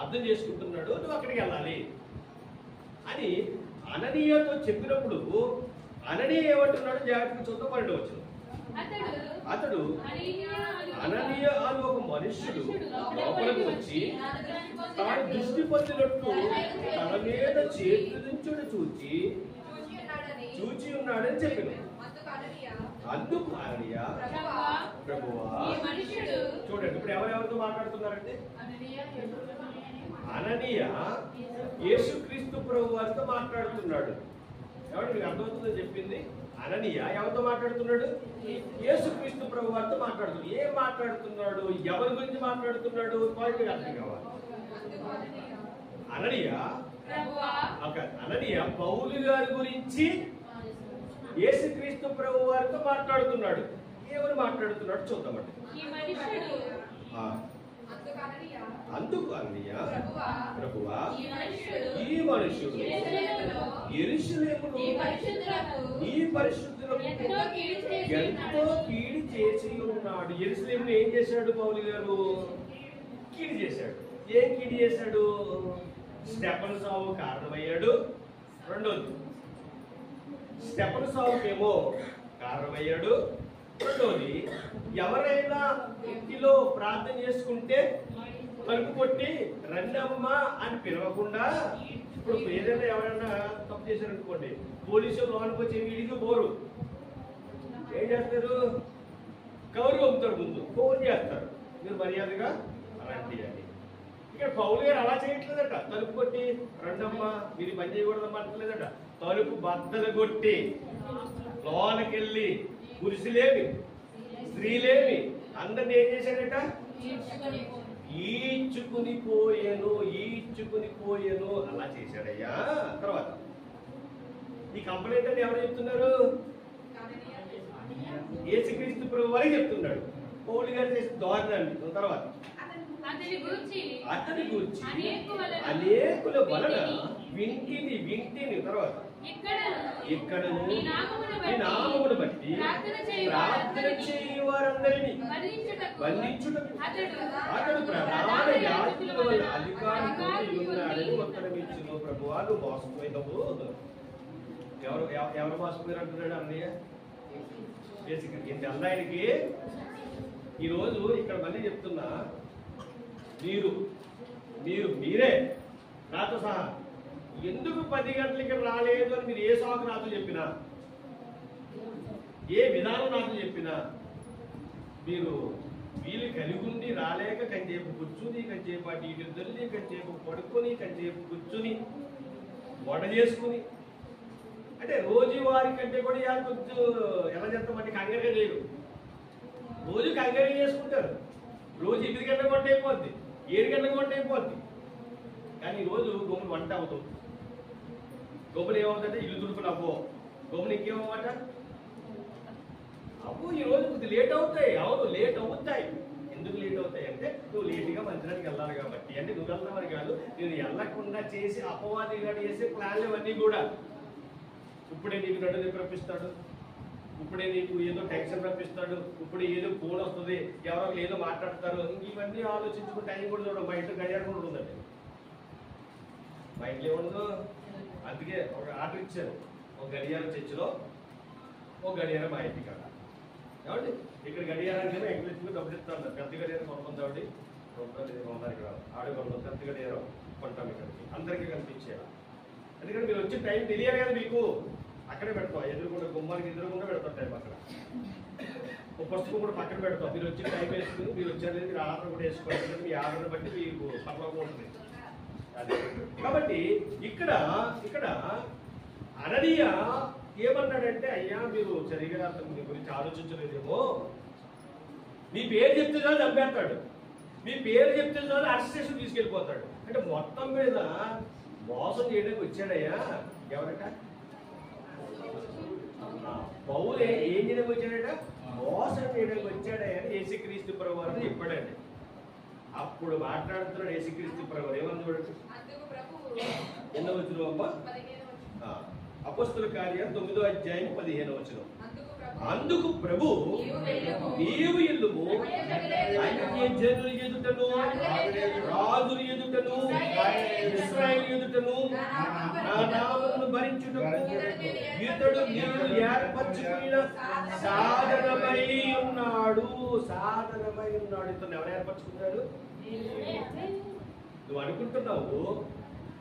అర్థం చేసుకుంటున్నాడు, నువ్వు అక్కడికి వెళ్ళాలి అని అననీయతో చెప్పినప్పుడు అననీయ ఏమంటున్నాడు జాగ్రత్తగా చూద్దాం. 12వ వచనం. అతడు అననీయ అని ఒక మనుష్యుడు లోపలికి వచ్చి తాను దృష్టి పొందినట్టు తన మీద చేతులుంచుడు చూచి ఉన్నాడని చెప్పిన. అందుకు అననీయ, ప్రభువా, చూడండి ఇప్పుడు ఎవరెవరితో మాట్లాడుతున్నారంటే అననీయ యేసుక్రీస్తు ప్రభు వారితో మాట్లాడుతున్నాడు. ఎవరు మీకు అర్థమవుతుందని చెప్పింది? అననీయ ఎవరితో మాట్లాడుతున్నాడు? యేసుక్రీస్తు ప్రభు వారితో మాట్లాడుతున్నాడు. ఏం మాట్లాడుతున్నాడు? ఎవరి గురించి మాట్లాడుతున్నాడు? పాయింట్ అర్థం కావాలి. అననీయ పౌలు గారి గురించి యేసుక్రీస్తు ప్రభు వారితో మాట్లాడుతున్నాడు. ఏమని మాట్లాడుతున్నాడు చూద్దామండి. అందుకు అననీయ, ప్రభువా, ఈ మనుషుడు యెరూషలేములో ఈ పరిశుద్ధులకు ఎంతో కీడు చేసి ఉన్నాడు. యెరూషలేములో ఏం చేశాడు పౌలు గారు? కీడు చేశాడు. ఏం కీడు చేశాడు? స్టెఫను సావు కారణమయ్యాడు. రెండోది, స్టెఫను సావుకేమో కారణమయ్యాడు. రెండోది, ఎవరైనా ఇంటిలో ప్రార్థన చేసుకుంటే తలుపు కొట్టి రండమ్మా అని పిలవకుండా, ఇప్పుడు ఏదైనా ఎవరైనా తప్పు చేశారనుకోండి, పోలీసులు లోనికి వచ్చి వీడికి పోరు, ఏం చేస్తారు? కవర్ పంపుతారు, ముందు ఫోన్ చేస్తారు, మీరు మర్యాదగా రండి అని. ఇక్కడ పౌలు గారు అలా చేయట్లేదట. తలుపు కొట్టి రండమ్మా మీరు పని చేయకూడదమ్మా అంటలేదట. తలుపు బద్దలు కొట్టి లోనకెళ్ళి పురుషులేమి స్త్రీలేమి అందరిని ఏం చేశాడట? ఈడ్చుకుని పోయాను అలా చేశాడయ్యా. తర్వాత ఈ కంప్లైంట్ అని ఎవరు చెప్తున్నారు? యేసుక్రీస్తు ప్రభు వారికి చెప్తున్నాడు. పౌలు గారు చేసిన దారుణాన్ని. తర్వాత అతని గురించి అనేకుల వలన వింటిని తర్వాత ఇక్కడ నీ నామమును బట్టి ప్రార్థన చేయి వారందరినీ బంధించుటకు అతడు ప్రధాన యాజకుల వల్ల అధికారితో ఉన్నాడని ఉత్తరం ఇచ్చిన. ప్రభువా, నువ్వు మోసపోయినవు. ఎవరు మోసపోయారు అంటున్నాడు అన్నయ్య? ఇంత ఆయనకి ఈరోజు ఇక్కడ మళ్ళీ చెప్తున్నా, మీరే నాతో సహా ఎందుకు 10 గంటలకి రాలేదు అని మీరు ఏ సాకు నాతో చెప్పినా, ఏ విధానం నాతో చెప్పినా, మీరు వీళ్ళు కలిగి ఉండి రాలేక కంచేపు కూర్చుని, కంచేపు అటు ఇటు దొల్లి, కంచేపు పడుకొని, కంచేపు కూర్చుని వంట చేసుకుని, అంటే రోజువారి కంటే కూడా కొంచెం ఎలా చేస్తామంటే కంగారుగా చేయరు. రోజు కంగారుగా చేసుకుంటారు. రోజు 8 గంటలకు వంట అయిపోద్ది, 7 గంటలకు వంట అయిపోద్ది. కానీ ఈరోజు గొమ్ములు వంట అవుతుంది. గొమ్ములు ఏమవుతుందంటే ఇల్లు దుడుపులు అవ్వో, గొమ్ములు ఇంకేమన్నమాట అవ్వు. ఈరోజు కొద్ది లేట్ అవుతాయి. అవును, లేట్ అవుతాయి. ఎందుకు లేట్ అవుతాయి అంటే నువ్వు లేటుగా మందిరానికి వెళ్ళాలి కాబట్టి. అంటే నువ్వు వెళ్తామని కాదు, నేను వెళ్ళకుండా చేసి అపవాదిగా చేసే ప్లాన్లు ఇవన్నీ కూడా. ఇప్పుడే నీకు నన్ను రప్పిస్తాడు, ఇప్పుడే నీకు ఏదో టెన్షన్ రప్పిస్తాడు, ఇప్పుడు ఏదో ఫోన్ వస్తుంది, ఎవరో ఏదో మాట్లాడతారు. ఇవన్నీ ఆలోచించుకుని టైం కూడా చూడడం. మా ఇంట్లో గడియారం కూడా ఉందండి. మా ఇంట్లో ఏముండదు. అందుకే ఒక ఆర్డర్ ఇచ్చారు, ఒక గడియారం చర్చిలో, ఒక గడియారం మా ఇంటి కాడ. కాబట్టి ఇక్కడ గడియారానికి ఎంగ్లీష్లో డబ్బులు ఇస్తాను. పెద్ద గడియారం కొనుక్కుంది కాబట్టి ఇక్కడ ఆడుకోవడం పెద్ద గడియారం కొంటాం. ఇక్కడికి అందరికీ కనిపించేలా. ఎందుకంటే మీరు వచ్చే టైం తెలియాలి కదా మీకు. అక్కడే పెడతాం, ఎదురుకుండా గుమ్మానికి ఎదురుకుండా పెడతాం టైం. అక్కడ ఒక పుస్తకం కూడా పక్కన పెడతాం. మీరు వచ్చిన టైం వేసుకుని మీరు వచ్చారు, మీరు ఆర్డర్ కూడా వేసుకోవాలి. మీ ఆర్డర్ బట్టి మీకు పర్వాగా ఉంటుంది. కాబట్టి ఇక్కడ ఇక్కడ అననీయ ఏమన్నాడంటే, అయ్యా మీరు సరిగా మీ గురించి ఆలోచించలేదేమో, మీ పేరు చెప్తే చాలు చంపేస్తాడు, మీ పేరు చెప్తే చాలు అరెస్ట్ స్టేషన్ తీసుకెళ్ళిపోతాడు. అంటే మొత్తం మీద మోసం చేయడానికి వచ్చాడయ్యా. ఎవరట? పౌలే ఏం చేయడానికి వచ్చాడట? మోసం చేయడానికి వచ్చాడయ్యా అని యేసుక్రీస్తు ప్రభువారు చెప్పాడండి. అప్పుడు మాట్లాడుతున్నాడు యేసుక్రీస్తు ప్రభువారు. ఏమని చూడండి, ఎన్నో వచ్చిన అమ్మ, అపొస్తలుల కార్యం 9వ అధ్యాయం 15వ వచనం. అందుకు ప్రభు, నీవు ఇల్లుము అన్యజనుల ఎదుటను రాజుల ఎదుటను ఇశ్రాయేలు ఎదుటను నా నామమును భరించుటకు ఇతడు నీవు ఏర్పరచుకున్న సాధనమై ఉన్నాడు. సాధనమై ఉన్నాడు. ఇతను ఎవరు ఏర్పరచుకున్నాడు? నువ్వు అనుకుంటున్నావు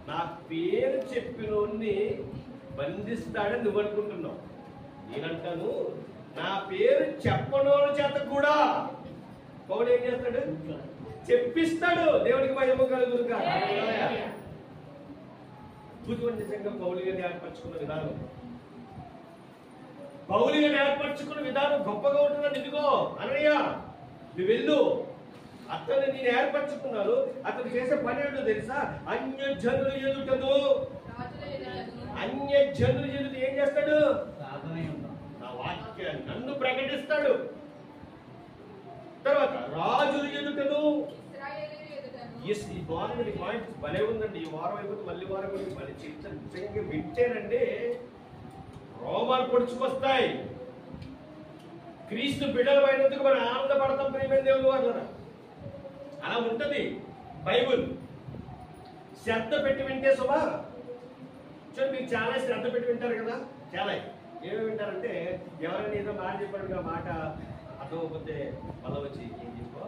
నా పేరు చెప్పినోన్ని బంధిస్తాడని నువ్వు అనుకుంటున్నావు. నేనంటాను, నా పేరు చెప్పనోళ్ళ చేత కూడా పౌలు ఏం చేస్తాడు? చెప్పిస్తాడు. దేవుడికి మహిమ కలుగును గాక. నిజంగా పౌలు గారిని ఏర్పరచుకున్న విధానం, పౌలు గారిని ఏర్పరచుకున్న విధానం గొప్పగా ఉంటుందని. ఇదిగో అననీయ, నువ్వు వెళ్ళు, అతను నేను ఏర్పరచుకున్నాను. అతను చేసే పని ఏంటో తెలుసా? అన్యజనుల ఎదుటను, అన్యజనుల ఎదుట ఏం చేస్తాడు? నా వాక్యాన్ని నన్ను ప్రకటిస్తాడు. తర్వాత రాజుల ఎదుటను. ఈ బాగుంది పాయింట్, భలే ఉందండి. ఈ వారం అయిపోతే మళ్ళీ వారం మళ్ళీ నిజంగా వింటేనండి రోమాలు పొడుచుకొస్తాయి. క్రీస్తు బిడ్డలమైనందుకు మనం ఆనందపడతాం ప్రియమైన దేవుడు అన్నారు. అలా ఉంటది బైబుల్. శ్రద్ధ పెట్టి వింటే సుమా, చూడండి మీరు చాలా శ్రద్ధ పెట్టి వింటారు కదా. చాలా ఏమేమి వింటారంటే, ఎవరైనా ఏదో మాట చెప్పాడు, ఆ మాట అర్థమైపోతే మళ్ళీ వచ్చి ఏం చెప్పో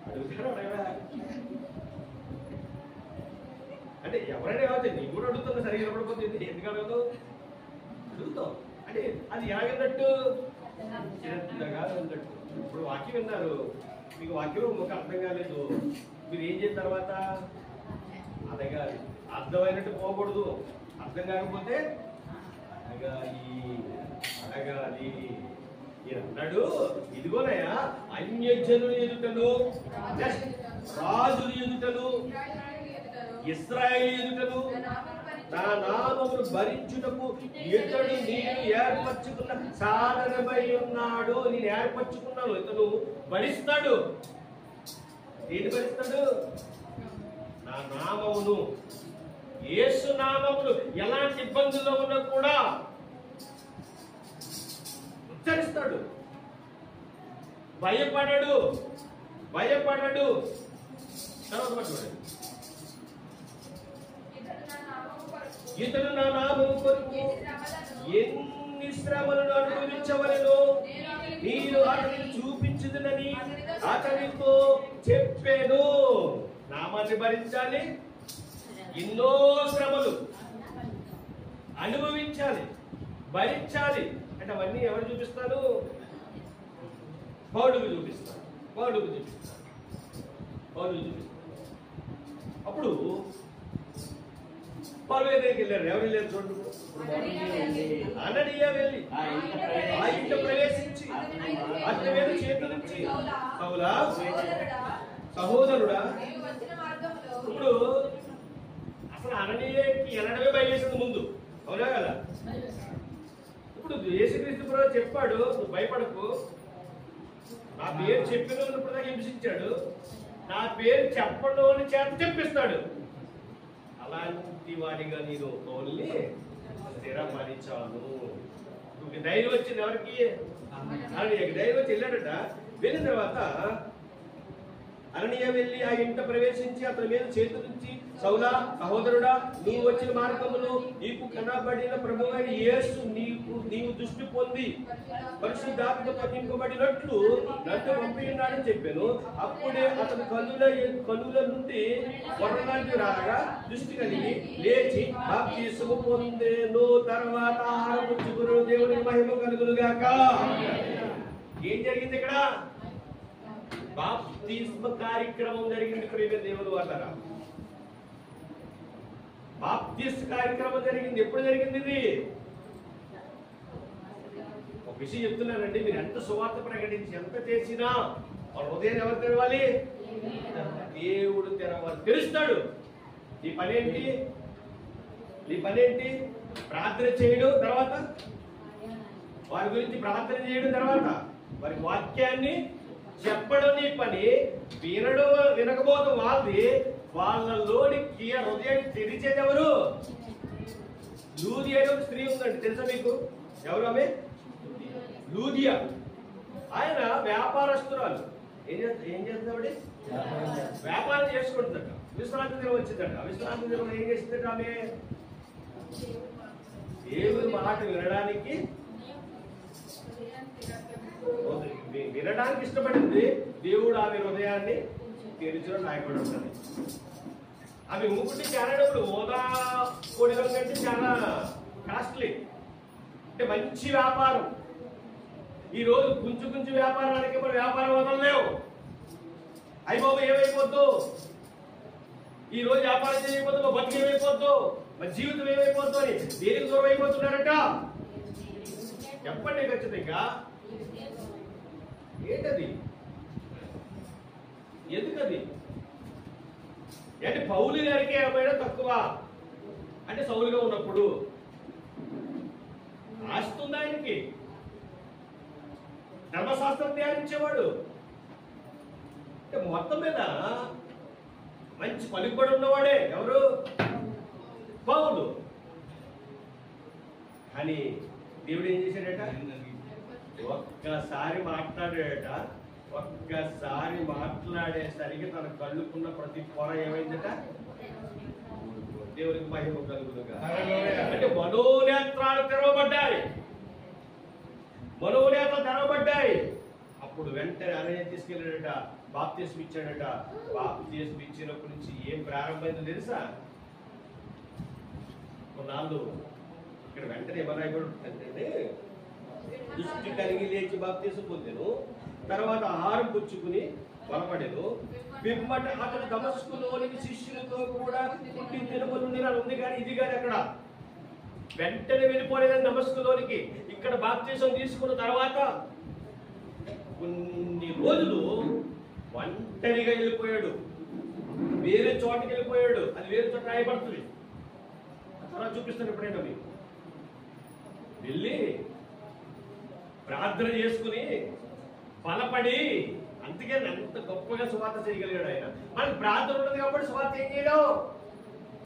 అడుగుతారు. అంటే ఎవరైనా కావచ్చు, నీకు కూడా అడుగుతున్నా సరిగ్గా వినపడిపోతుంది. ఎందుకు అడగదు? అడుగుతావు. అంటే అది ఎలాగన్నట్టు? శ్రద్ధగా అన్నట్టు. ఇప్పుడు వాక్యం విన్నారు, మీకు వాక్యం ఒక అర్థం కాలేదు, మీరు ఏం చేసిన తర్వాత అడగాలి. అర్థమైనట్టు పోకూడదు. అర్థం కాకపోతే అడగాలి, అడగాలి. అన్నాడు, ఇదిగోనయ్యా అన్యజనుల ఎదుటను రాజుల ఎదుటను ఇశ్రాయేలు ఎదుటను నా నామమును భరించుటకు ఇతడు నేను ఏర్పరచుకున్న సాధనమై ఉన్నాడు. నేను ఏర్పరచుకున్నాను, ఇతను భరిస్తాడు. ఏంటి భరిస్తాడు? నా నామమును, యేసు నామమును ఎలాంటి ఇబ్బందుల్లో ఉన్నా కూడా ఉచ్చరిస్తాడు. భయపడడు, భయపడడు. తర్వాత చూడండి, ఇతడు నా నామము కొరకు ఎన్ని శ్రమలను అనుభవించవలెనో నేను అతనికి చూపించుదునని అతనితో చెప్పాను. నామాన్ని భరించాలి, ఎన్నో శ్రమలు అనుభవించాలి, భరించాలి. అంటే అవన్నీ ఎవరు చూపిస్తారు? పౌలుకు చూపిస్తారు, పౌలుకు చూపిస్తారు, పౌలుకు చూపిస్తారు. అప్పుడు పౌలు దగ్గరికి వెళ్ళారు. ఎవరు వెళ్ళారు చూడండి. అననీయ వెళ్ళి ఆ ఇంట ప్రవేశించి అతని మీద చేతులుంచి, సౌలా సహోదరుడా. ఇప్పుడు అసలు అననీయకి వెళ్ళడమే భయమేసింది ముందు, అవునా కదా? ఇప్పుడు యేసుక్రీస్తు ప్రభువు చెప్పాడు, నువ్వు భయపడకు, నా పేరు చెప్పిన ఇప్పుడు దాకా హింసించాడు, నా పేరు చెప్పడం చేత చెప్పిస్తాడు. అలాంటి వాడిగా నేను పౌలుని స్థిరపరిచాను. ధైర్యం వచ్చింది ఎవరికి? అననీయకి ధైర్యం వచ్చి వెళ్ళాడట. వెళ్ళిన తర్వాత అననీయ వెళ్ళి ఆ ఇంట ప్రవేశించి అతని మీద చేతులుంచి, సౌలా సహోదరుడా, నీవు వచ్చిన మార్గములో నీకు కనబడిన ప్రభువైన యేసు నీవు దృష్టి పొంది పరిశుద్ధాత్మతో నింపబడినట్లు నన్ను పంపినాడని చెప్పాను. అప్పుడే అతని కన్నుల నుండి వరలాంటి రాగా దృష్టి కలిగి లేచి బాప్తిస్మము పొందెను. తర్వాత ఆహారం పుచ్చుకుని దేవునికి మహిమ కలుగును గాక. ఏం జరిగింది ఇక్కడ? బాప్తిస్మ కార్యక్రమం జరిగింది ప్రియమైన దేవుడు అంటారా. బాప్తిస్ట్ కార్యక్రమం జరిగింది. ఎప్పుడు జరిగింది ఇది? ఒక విషయం చెప్తున్నానండి, మీరు ఎంత సువార్త ప్రకటించి ఎంత చేసినా వాళ్ళ హృదయం ఎవరు తెరవాలి? దేవుడు తెరవాలి, తెరుస్తాడు. నీ పనేంటి? ప్రార్థన చేయడం, తర్వాత వారి గురించి ప్రార్థన చేయడం, తర్వాత వారి వాక్యాన్ని చెప్పడం నీ పని. వినకపోవడం వాళ్ళది. వాళ్ళలోనికి హృదయాన్ని తెరిచేది ఎవరు? లూదియా అనే ఒక స్త్రీ ఉందండి, తెలుసా మీకు? ఎవరు ఆమె? లూదియా. ఆయన వ్యాపారస్తురాలు. ఏం చేస్తామండి? వ్యాపారం చేసుకుంటుందట. విశ్రాంతి దినం వచ్చిందట. విశ్రాంతి దినం ఏం చేసిందట ఆమె? దేవుని మాట వినడానికి ఇష్టపడింది. దేవుడు ఆమె హృదయాన్ని తెరిచడం నాయకుడు ఉంటుంది. అవి మూకుటి చాలా డబ్బులు, హోదా కోడిల కంటే చాలా కాస్ట్లీ. అంటే మంచి వ్యాపారం. ఈ రోజు కొంచెం వ్యాపారానికి మన వ్యాపారం వదలలేవు. అయిపోవు, ఏమైపోద్దు? ఈ రోజు వ్యాపారం చేయకపోతే మా బతికి ఏమైపోద్దు, మా జీవితం ఏమైపోద్దు అని దేనికి దూరం అయిపోతున్నారట. చెప్పండి ఖచ్చితంగా. ఏంటది? ఎందుకది? అంటే పౌలు గారికి ఏమైనా తక్కువ అంటే సౌలుగా ఉన్నప్పుడు ఆస్తుంది ఆయనకి. ధర్మశాస్త్రం ధ్యానించేవాడు. అంటే మొత్తం మీద మంచి పలుకుబడి ఉన్నవాడే ఎవరు? పౌలు. కానీ దేవుడు ఏం చేశాడట? ఒక్కసారి మాట్లాడేసరికి తన కళ్ళుకున్న ప్రతి పొర ఏమైందట? దేవునికి మహిమ కలుగునుగా. అంటే మనోనేత్రాలు తెరవబడ్డాయి. అప్పుడు వెంటనే అన్నయ్య తీసుకెళ్ళాడట, బాప్తిస్మ ఇచ్చాడట. బాప్తిస్మ ఇచ్చినప్పటి నుంచి ఏం ప్రారంభమైందో తెలుసా? కొన్నాళ్ళు ఇక్కడ వెంటనే ఏమన్నాయిపోతుందంటే, దృష్టి కలిగి లేచి బాప్తిస్మ పొందెను. తర్వాత ఆహారం పుచ్చుకుని బలపడేను. పిమ్మట అతను దమస్కులోని శిష్యులతో కూడా పుట్టి తిరుమల ఉంది. కానీ ఇది కానీ అక్కడ వెంటనే వెళ్ళిపోలేదని దమస్కులోనికి. ఇక్కడ బాప్తిసం తీసుకున్న తర్వాత కొన్ని రోజులు ఒంటరిగా వెళ్ళిపోయాడు. వేరే చోటకి వెళ్ళిపోయాడు. అది వేరే చోట రాయబడుతుంది. తర్వాత చూపిస్తాను ఎప్పుడైనా మీకు. వెళ్ళి ప్రార్థన చేసుకుని బలపడి, అందుకే ఎంత గొప్పగా సువార్త చేయగలిగాడు ఆయన. మనకి ప్రార్థన ఉంటుంది కాబట్టి సువార్త ఏం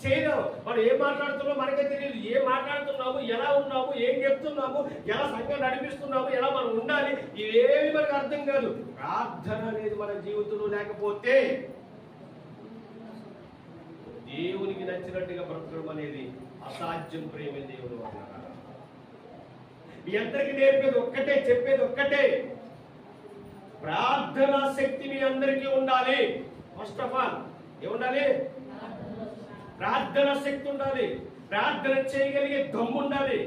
చేయలేం. మనం ఏం మాట్లాడుతున్నామో మనకే తెలియదు. ఏం మాట్లాడుతున్నాము, ఎలా ఉన్నాము, ఏం చెప్తున్నాము, ఎలా సంఘం నడిపిస్తున్నాము, ఎలా మనం ఉండాలి, ఇవేమి మనకు అర్థం కాదు. ప్రార్థన అనేది మన జీవితంలో లేకపోతే దేవునికి నచ్చినట్టుగా బ్రతకడం అనేది అసాధ్యం. ప్రేమ దేవుడు అన్నారు. మీ అందరికి నేర్పేది ఒక్కటే, చెప్పేది ఒక్కటే. ప్రార్థనా శక్తి మీ అందరికీ ఉండాలి. ఫస్ట్ ఆఫ్ ఆల్ ఏముండాలి? ప్రార్థనా శక్తి ఉండాలి. ప్రార్థన చేయగలిగే దమ్ము ఉండాలి.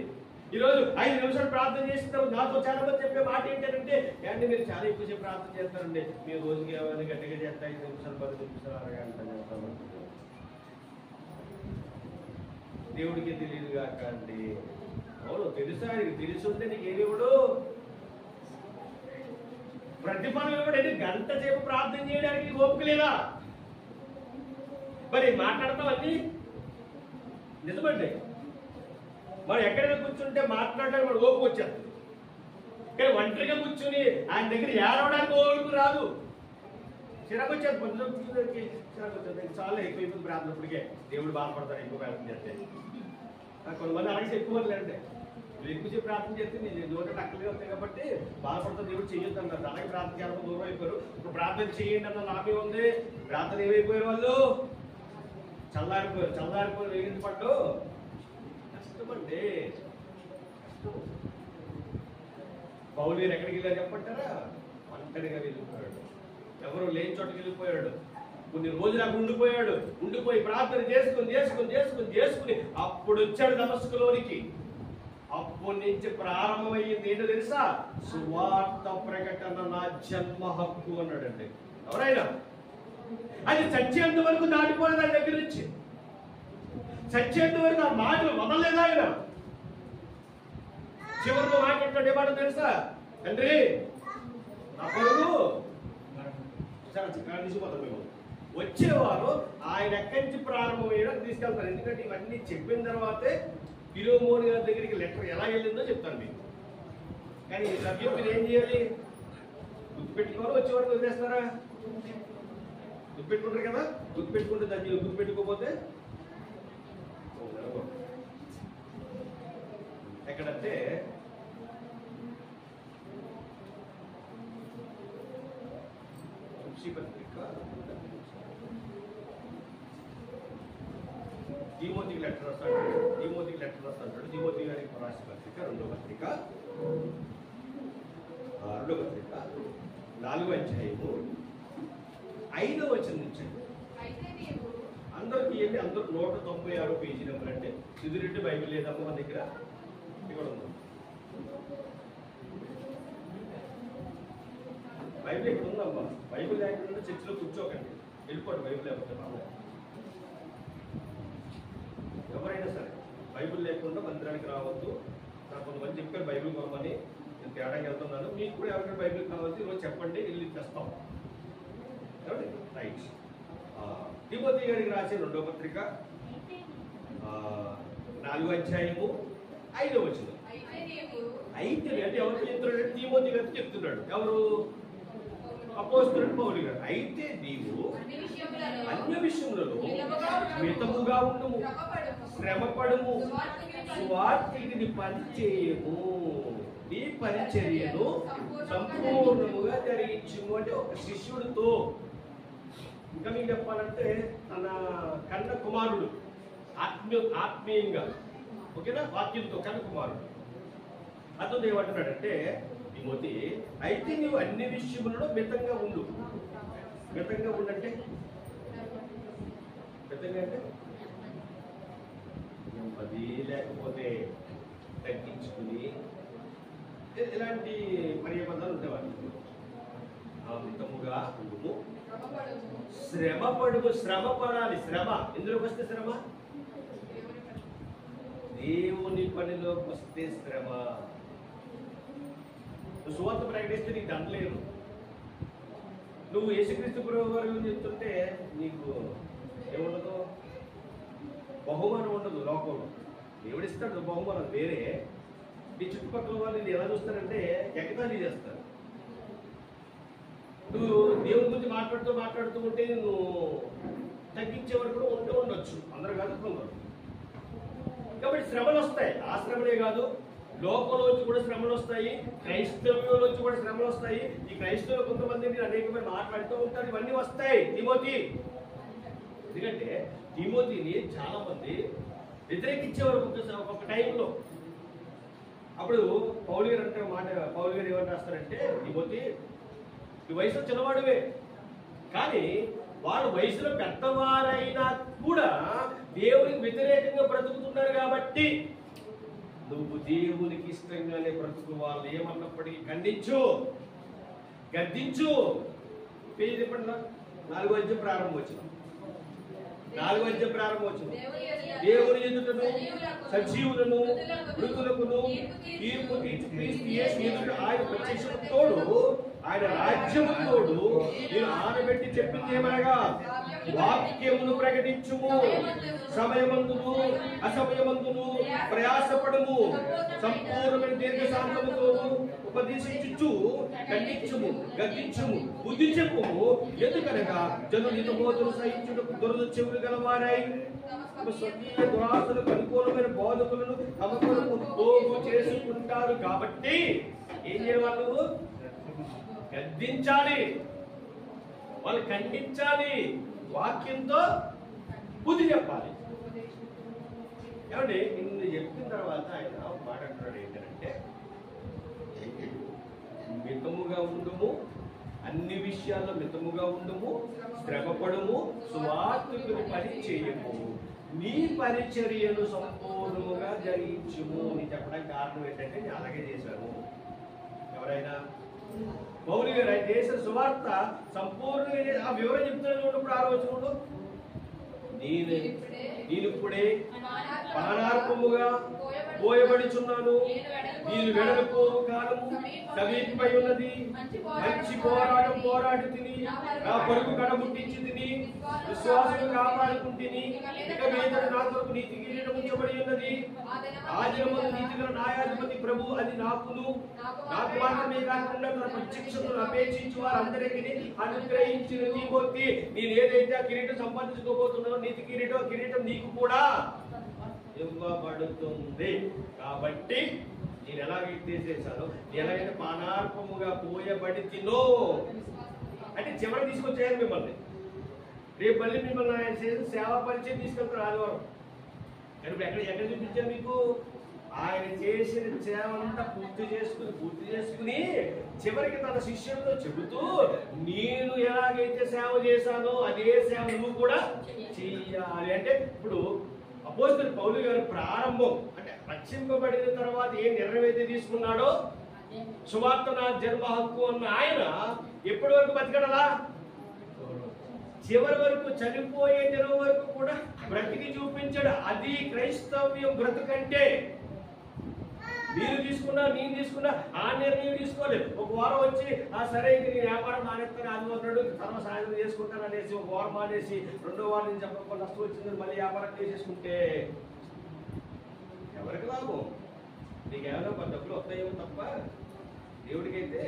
ఈరోజు 5 నిమిషాలు ప్రార్థన చేసిన నాతో చాలా మంది చెప్పే మాట ఏంటంటే, అంటే మీరు చాలా ఎక్కువసేపు ప్రార్థన చేస్తారండి, మీరు రోజుకి ఏమైనా గట్టిగా చేస్తే 5 నిమిషాలు 10 నిమిషాలు అరగంట చేస్తాం. దేవుడికి తెలియదు కాక అండి. అవును, తెలుసా? తెలుసుంటే నీకు ఏమివ్వడు, ప్రతిఫలం ఇవ్వడు. గంట సేపు ప్రార్థన చేయడానికి ఓపిక లేదా? మరి మాట్లాడతాం అన్ని నిజమండి. మనం ఎక్కడైనా కూర్చుంటే మాట్లాడడానికి మన ఓపిక వచ్చేస్తుంది. కానీ ఒంటరిగా కూర్చుని ఆయన దగ్గర ఏడవడానికి ఓపిక రాదు. చిరాకు వచ్చేది. పొద్దుకి చిరాకు వచ్చేది. చాలా ఎక్కువ ప్రార్థనప్పటికే దేవుడు బాధపడతాడు ఎక్కువ ప్రార్థన చేస్తే. కొంతమంది అలాగే ఎక్కువ లేదంటే నువ్వు ఎక్కువసేపు ప్రార్థన చేస్తే నీ దూరం టక్కలుగా వస్తాయి కాబట్టి బాధపడతా దేవుడు చేయొద్దు అన్నారు. అలాగే ప్రార్థన చేయడం దూరం అయిపోయారు. ఇప్పుడు ప్రార్థన చేయండి అన్న లాభం ఉంది. ప్రార్థన ఏమైపోయారు వాళ్ళు? చల్లారిపోయి వేగింది పట్టు. కష్టమండి, కష్టం. పౌలు గారు ఎక్కడికి వెళ్ళారు చెప్పంటారా? ఒంటరిగా వెళ్ళిపోయాడు. ఎవరు లేని చోటకి వెళ్ళిపోయాడు. కొన్ని రోజులు అక్కడ ఉండిపోయి ప్రార్థన చేసుకుని అప్పుడు వచ్చాడు దమస్కులోనికి. అప్పటి నుంచి ప్రారంభమయ్యింది ఏంటో తెలుసా? సువార్త ప్రకటన నా జన్మ హక్కు అన్నాడండి. ఎవరైనా అది చచ్చేంత వరకు దాటిపోలేదు ఆయన దగ్గర నుంచి. చచ్చేంత వరకు ఆ మాటలు వదలలేదు ఆయన. చివరిలో మాట్లాడినాడు ఏమాట తెలుసా? తండ్రి నా కొడుకు తీసుకుపోతాం మేము. వచ్చేవారు ఆయన ఎక్కడి నుంచి ప్రారంభమయ్యాడో తీసుకెళ్తారు. ఎందుకంటే ఇవన్నీ చెప్పిన తర్వాతే ఫిలోమోను గారి దగ్గరికి లెటర్ ఎలా వెళ్ళిందో చెప్తాను మీకు. కానీ ఈ సబ్జెక్ట్ మీరు ఏం చేయాలి? గుర్తుపెట్టుకోవాలి. వచ్చేవారు వదిలేస్తారా? గుర్తుపెట్టుకుంటారు కదా. గుర్తుపెట్టుకుంటే దాన్ని గుర్తుపెట్టుకోకపోతే ఎక్కడంటే తిమోతికి లెటర్ రాస్తాడు. తిమోతి గారికి రాసిన పత్రిక రెండో పత్రిక 4వ అధ్యాయము 5వ వచనం నుంచి. అందరికి వెళ్ళి అందరూ 196 పేజీ నెంబర్ అంటే సిద్ధిరెడ్డి బైబిల్ లేదమ్మా మన దగ్గర ఇక్కడ ఉంది. బైబిల్ ఇక్కడ ఉందమ్మా. బైబిల్ లేకుండా చర్చిలో కూర్చోకండి, వెళ్ళిపోండి. బైబిల్ లేకపోతే బాగా ఎవరైనా సరే బైబిల్ లేకుండా మందిరానికి రావద్దు. నాకు కొంతమంది చెప్పారు బైబిల్ కొనమని. నేను తేడాకి వెళ్తున్నాను. మీకు కూడా ఎవరికైనా బైబిల్ కావాలి ఈరోజు చెప్పండి, వెళ్ళి తెస్తాం. రైట్. తిమోతి గారికి రాసే రెండో పత్రిక 4వ అధ్యాయము 5వ వచనం. అయితే అంటే ఎవరు చెప్తున్నాడు? తిమోతి గారికి చెప్తున్నాడు. ఎవరు? అపోస్తలుడు పౌలు గారు. అయితే నీవు అన్య విషయములలో మితముగా ఉండుము, శ్రమపడుము, సువార్తిని పనిచేయము, నీ పరిచర్యను సంపూర్ణముగా జరిగించుము. అంటే ఒక శిష్యుడితో, ఇంకా మీకు చెప్పాలంటే తన కన్న కుమారుడు, ఆత్మీయంగా, ఓకేనా, వాక్యంతో కన్న కుమారుడు. అతను ఏమంటున్నాడంటే తిమోతి, అయితే నువ్వు అన్ని విషయములలో మితంగా ఉండు. మితంగా ఉండంటే మితంగా అంటే నెమ్మది, లేకపోతే తగ్గించుకుని, ఇలాంటి పర్యపదాలు ఉండేవాళ్ళు. మితముగా ఉండుము, శ్రమపడుము. శ్రమపడాలి. శ్రమ ఎందులోకి వస్తే శ్రమ? దేవుని పనిలోకి వస్తే శ్రమ. నువ్వు సువార్త ప్రకటిస్తే నీకు దండలేదు. నువ్వు యేసుక్రీస్తు ప్రభువు గారు చెప్తుంటే నీకు ఏముండదు? బహుమానం ఉండదు లోకంలో. దేవుడిస్తాడు బహుమానం వేరే. నీ చుట్టుపక్కల వాళ్ళు ఇది ఎలా చూస్తారంటే ఎగతాళి చేస్తారు. నువ్వు దేవుడి గురించి మాట్లాడుతూ ఉంటే నువ్వు తగ్గించే వరకు కూడా ఉండొచ్చు. అందరూ కాదు కొందరు. కాబట్టి శ్రమలు వస్తాయి. ఆ శ్రమలే కాదు, లోకంలోంచి కూడా శ్రమలు వస్తాయి, క్రైస్తవ్యంలోంచి కూడా శ్రమలు వస్తాయి. ఈ క్రైస్తవులు కొంతమంది అనేకమైన మాట్లాడుతూ ఉంటారు. ఇవన్నీ వస్తాయి తిమోతి. ఎందుకంటే తిమోతిని చాలా మంది వ్యతిరేకించేవారు ఒక టైంలో. అప్పుడు పౌలు గారు అంటే పౌలు గారు ఏమని రాస్తారంటే, తిమోతి ఈ వయసులో చిన్నవాడువే, కానీ వాళ్ళు వయసులో పెద్దవారైనా కూడా దేవునికి వ్యతిరేకంగా బ్రతుకుతున్నారు కాబట్టి నువ్వు దేవునికి ఇష్టంగానే బ్రతుకు. వాళ్ళు ఏమన్నప్పటికీ ఖండించు, గద్దించు. పేజీ చెప్పండి. 4వ అధ్యాయం ప్రారంభం. దేవుని ఎదుటను సజీవులను మృతులకును తీర్పు తీర్చు క్రీస్తు యేసు ఎదుట ఆయన ప్రత్యక్షత తోడు, ఆయన రాజ్యము తోడు నేను ఆనబెట్టి చెప్పింది ఏమనగా, వాక్యమును ప్రకటించుము, సమయమందును అసమయమందును ప్రయాసపడము, సంపూర్ణమైన దీర్ఘశాంతముతోను ఉపదేశించుచు ఖండించుము, గద్దించుము, బుద్ధి చెప్పుము. ఎందుకనగా జనులు హితబోధులు సహించుటకు దురద చెవులు గలవారై స్వకీయ దురాశలకు అనుకూలమైన బోధకులను తమ కొరకు పోగు చేసుకుంటారు. కాబట్టి ఏం చేయాలి? వాళ్ళు గద్దించాలి, వాళ్ళు ఖండించాలి, వాక్యంతో బుద్ధి చెప్పాలి. ఏమండి, ఇన్ని చెప్పిన తర్వాత ఆయన మాట అంటున్నాడు ఏంటంటే, మితముగా ఉండుము, అన్ని విషయాల్లో మితముగా ఉండుము, శ్రమపడుము, సువార్తకుని పని చేయము. నీ పరిచర్యను సంపూర్ణముగా జరిగించుము అని చెప్పడానికి కారణం ఏంటంటే నేను అలాగే చేశాను. ఎవరైనా పౌలు గారు ఆయన చేసిన సువార్త సంపూర్ణంగా ఆ వివరం చెప్తున్నాను చూడండి. ఇప్పుడు 6వ వచనంలో నేనిప్పుడే పానార్పముగా పోయబడుచున్నాను, నేను వెడల్పు కాలము సమీపమై ఉన్నది, మంచి పోరాటం పోరాడి తిని నా పరుగు కడముట్టించి తిని విశ్వాసం కాపాడుకుంటుని, ఇక మీద నా కొరకు నీతి కిరీటం ఉంచబడి ఉన్నది. ఆ దినమందు నీతిగల న్యాయాధిపతి ప్రభు అది నాకు మాత్రమే కాకుండా తన ప్రత్యక్షతను అపేక్షించి వారందరికీ అనుగ్రహించిన నీ కొద్ది నేను ఏదైతే ఆ కిరీటం సంపాదించుకోబోతున్నానో నీతి కిరీటం నీకు కూడా ఇవ్వబడుతుంది. కాబట్టి నేను ఎలాగైతే చేశానో, ఎలాగైతే పానార్పముగా పోయబడి తినో అంటే చివరికి తీసుకొచ్చేయాలి మిమ్మల్ని. రేపు మళ్ళీ మిమ్మల్ని ఆయన చేసిన సేవా పరిచయం తీసుకెళ్తారు ఆదివారం. కానీ ఎక్కడ చూపించాను మీకు? ఆయన చేసిన సేవ అంతా పూర్తి చేసుకుని చివరికి తన శిష్యులతో చెబుతూ, నేను ఎలాగైతే సేవ చేశానో అదే సేవ నువ్వు కూడా చెయ్యాలి. అంటే ఇప్పుడు అపోస్తలుడు పౌలు గారు ప్రారంభం అంటే రక్షింపబడిన తర్వాత ఏ నిర్ణయం తీసుకున్నాడో, సువార్త నా జన్మ హక్కు అన్న ఆయన ఎప్పటి వరకు బతికడలా? చివరి వరకు, చనిపోయే దినం వరకు కూడా బ్రతికి చూపించాడు. అది క్రైస్తవ్యం బ్రతుకంటే. మీరు తీసుకున్నా, నేను తీసుకున్నా ఆ నిర్ణయం తీసుకోలేదు. ఒక వారం వచ్చి సరే ఇంక నేను వ్యాపారం మానేస్తాను అనుకున్నాడు, తర్వాత సాయంత్రం చేసుకుంటాను అనేసి ఒక వారం మానేసి 2వ వారం నుంచి చెప్పకుండా నష్టం వచ్చిందని మళ్ళీ వ్యాపారం చేసేసుకుంటే ఎవరికి లాభం? నీకేమైనా కొన్ని డబ్బులు వస్తాయేమో తప్ప దేవుడికైతే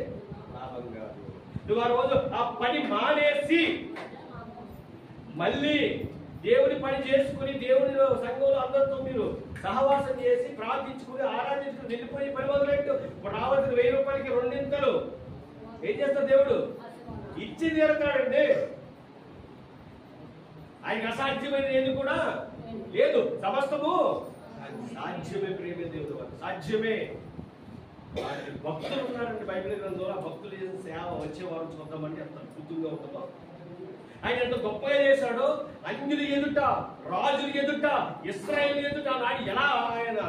లాభం కాదు. నువ్వు ఆ రోజు ఆ పని మానేసి మళ్ళీ దేవుడి పని చేసుకుని దేవుడి సంఘంలో అందరితో మీరు సహవాసం చేసి ప్రార్థించుకుని ఆరాధించుకుని వెళ్ళిపోయి పని మొదలెట్టు. ఇప్పుడు రావాల్సిన 1000 రూపాయలకి 2 ఏం చేస్తాడు? దేవుడు ఇచ్చి తీరుతాడండి. ఆయనకు అసాధ్యమైనది ఏది కూడా లేదు. సమస్తము సాధ్యమే. ప్రేమ దేవుడు సాధ్యమే. భక్తులు ఉన్నారండి బైబిల్ గ్రంథంలో. భక్తులు చేసిన సేవ వచ్చేవారు చూద్దామంటే ఎంత అద్భుతంగా ఉంటుందో. ఆయన ఎంత గొప్పగా చేశాడో, అన్యుల ఎదుట, రాజుల ఎదుట, ఇశ్రాయేలు ఎదుట నాడు ఎలా ఆయన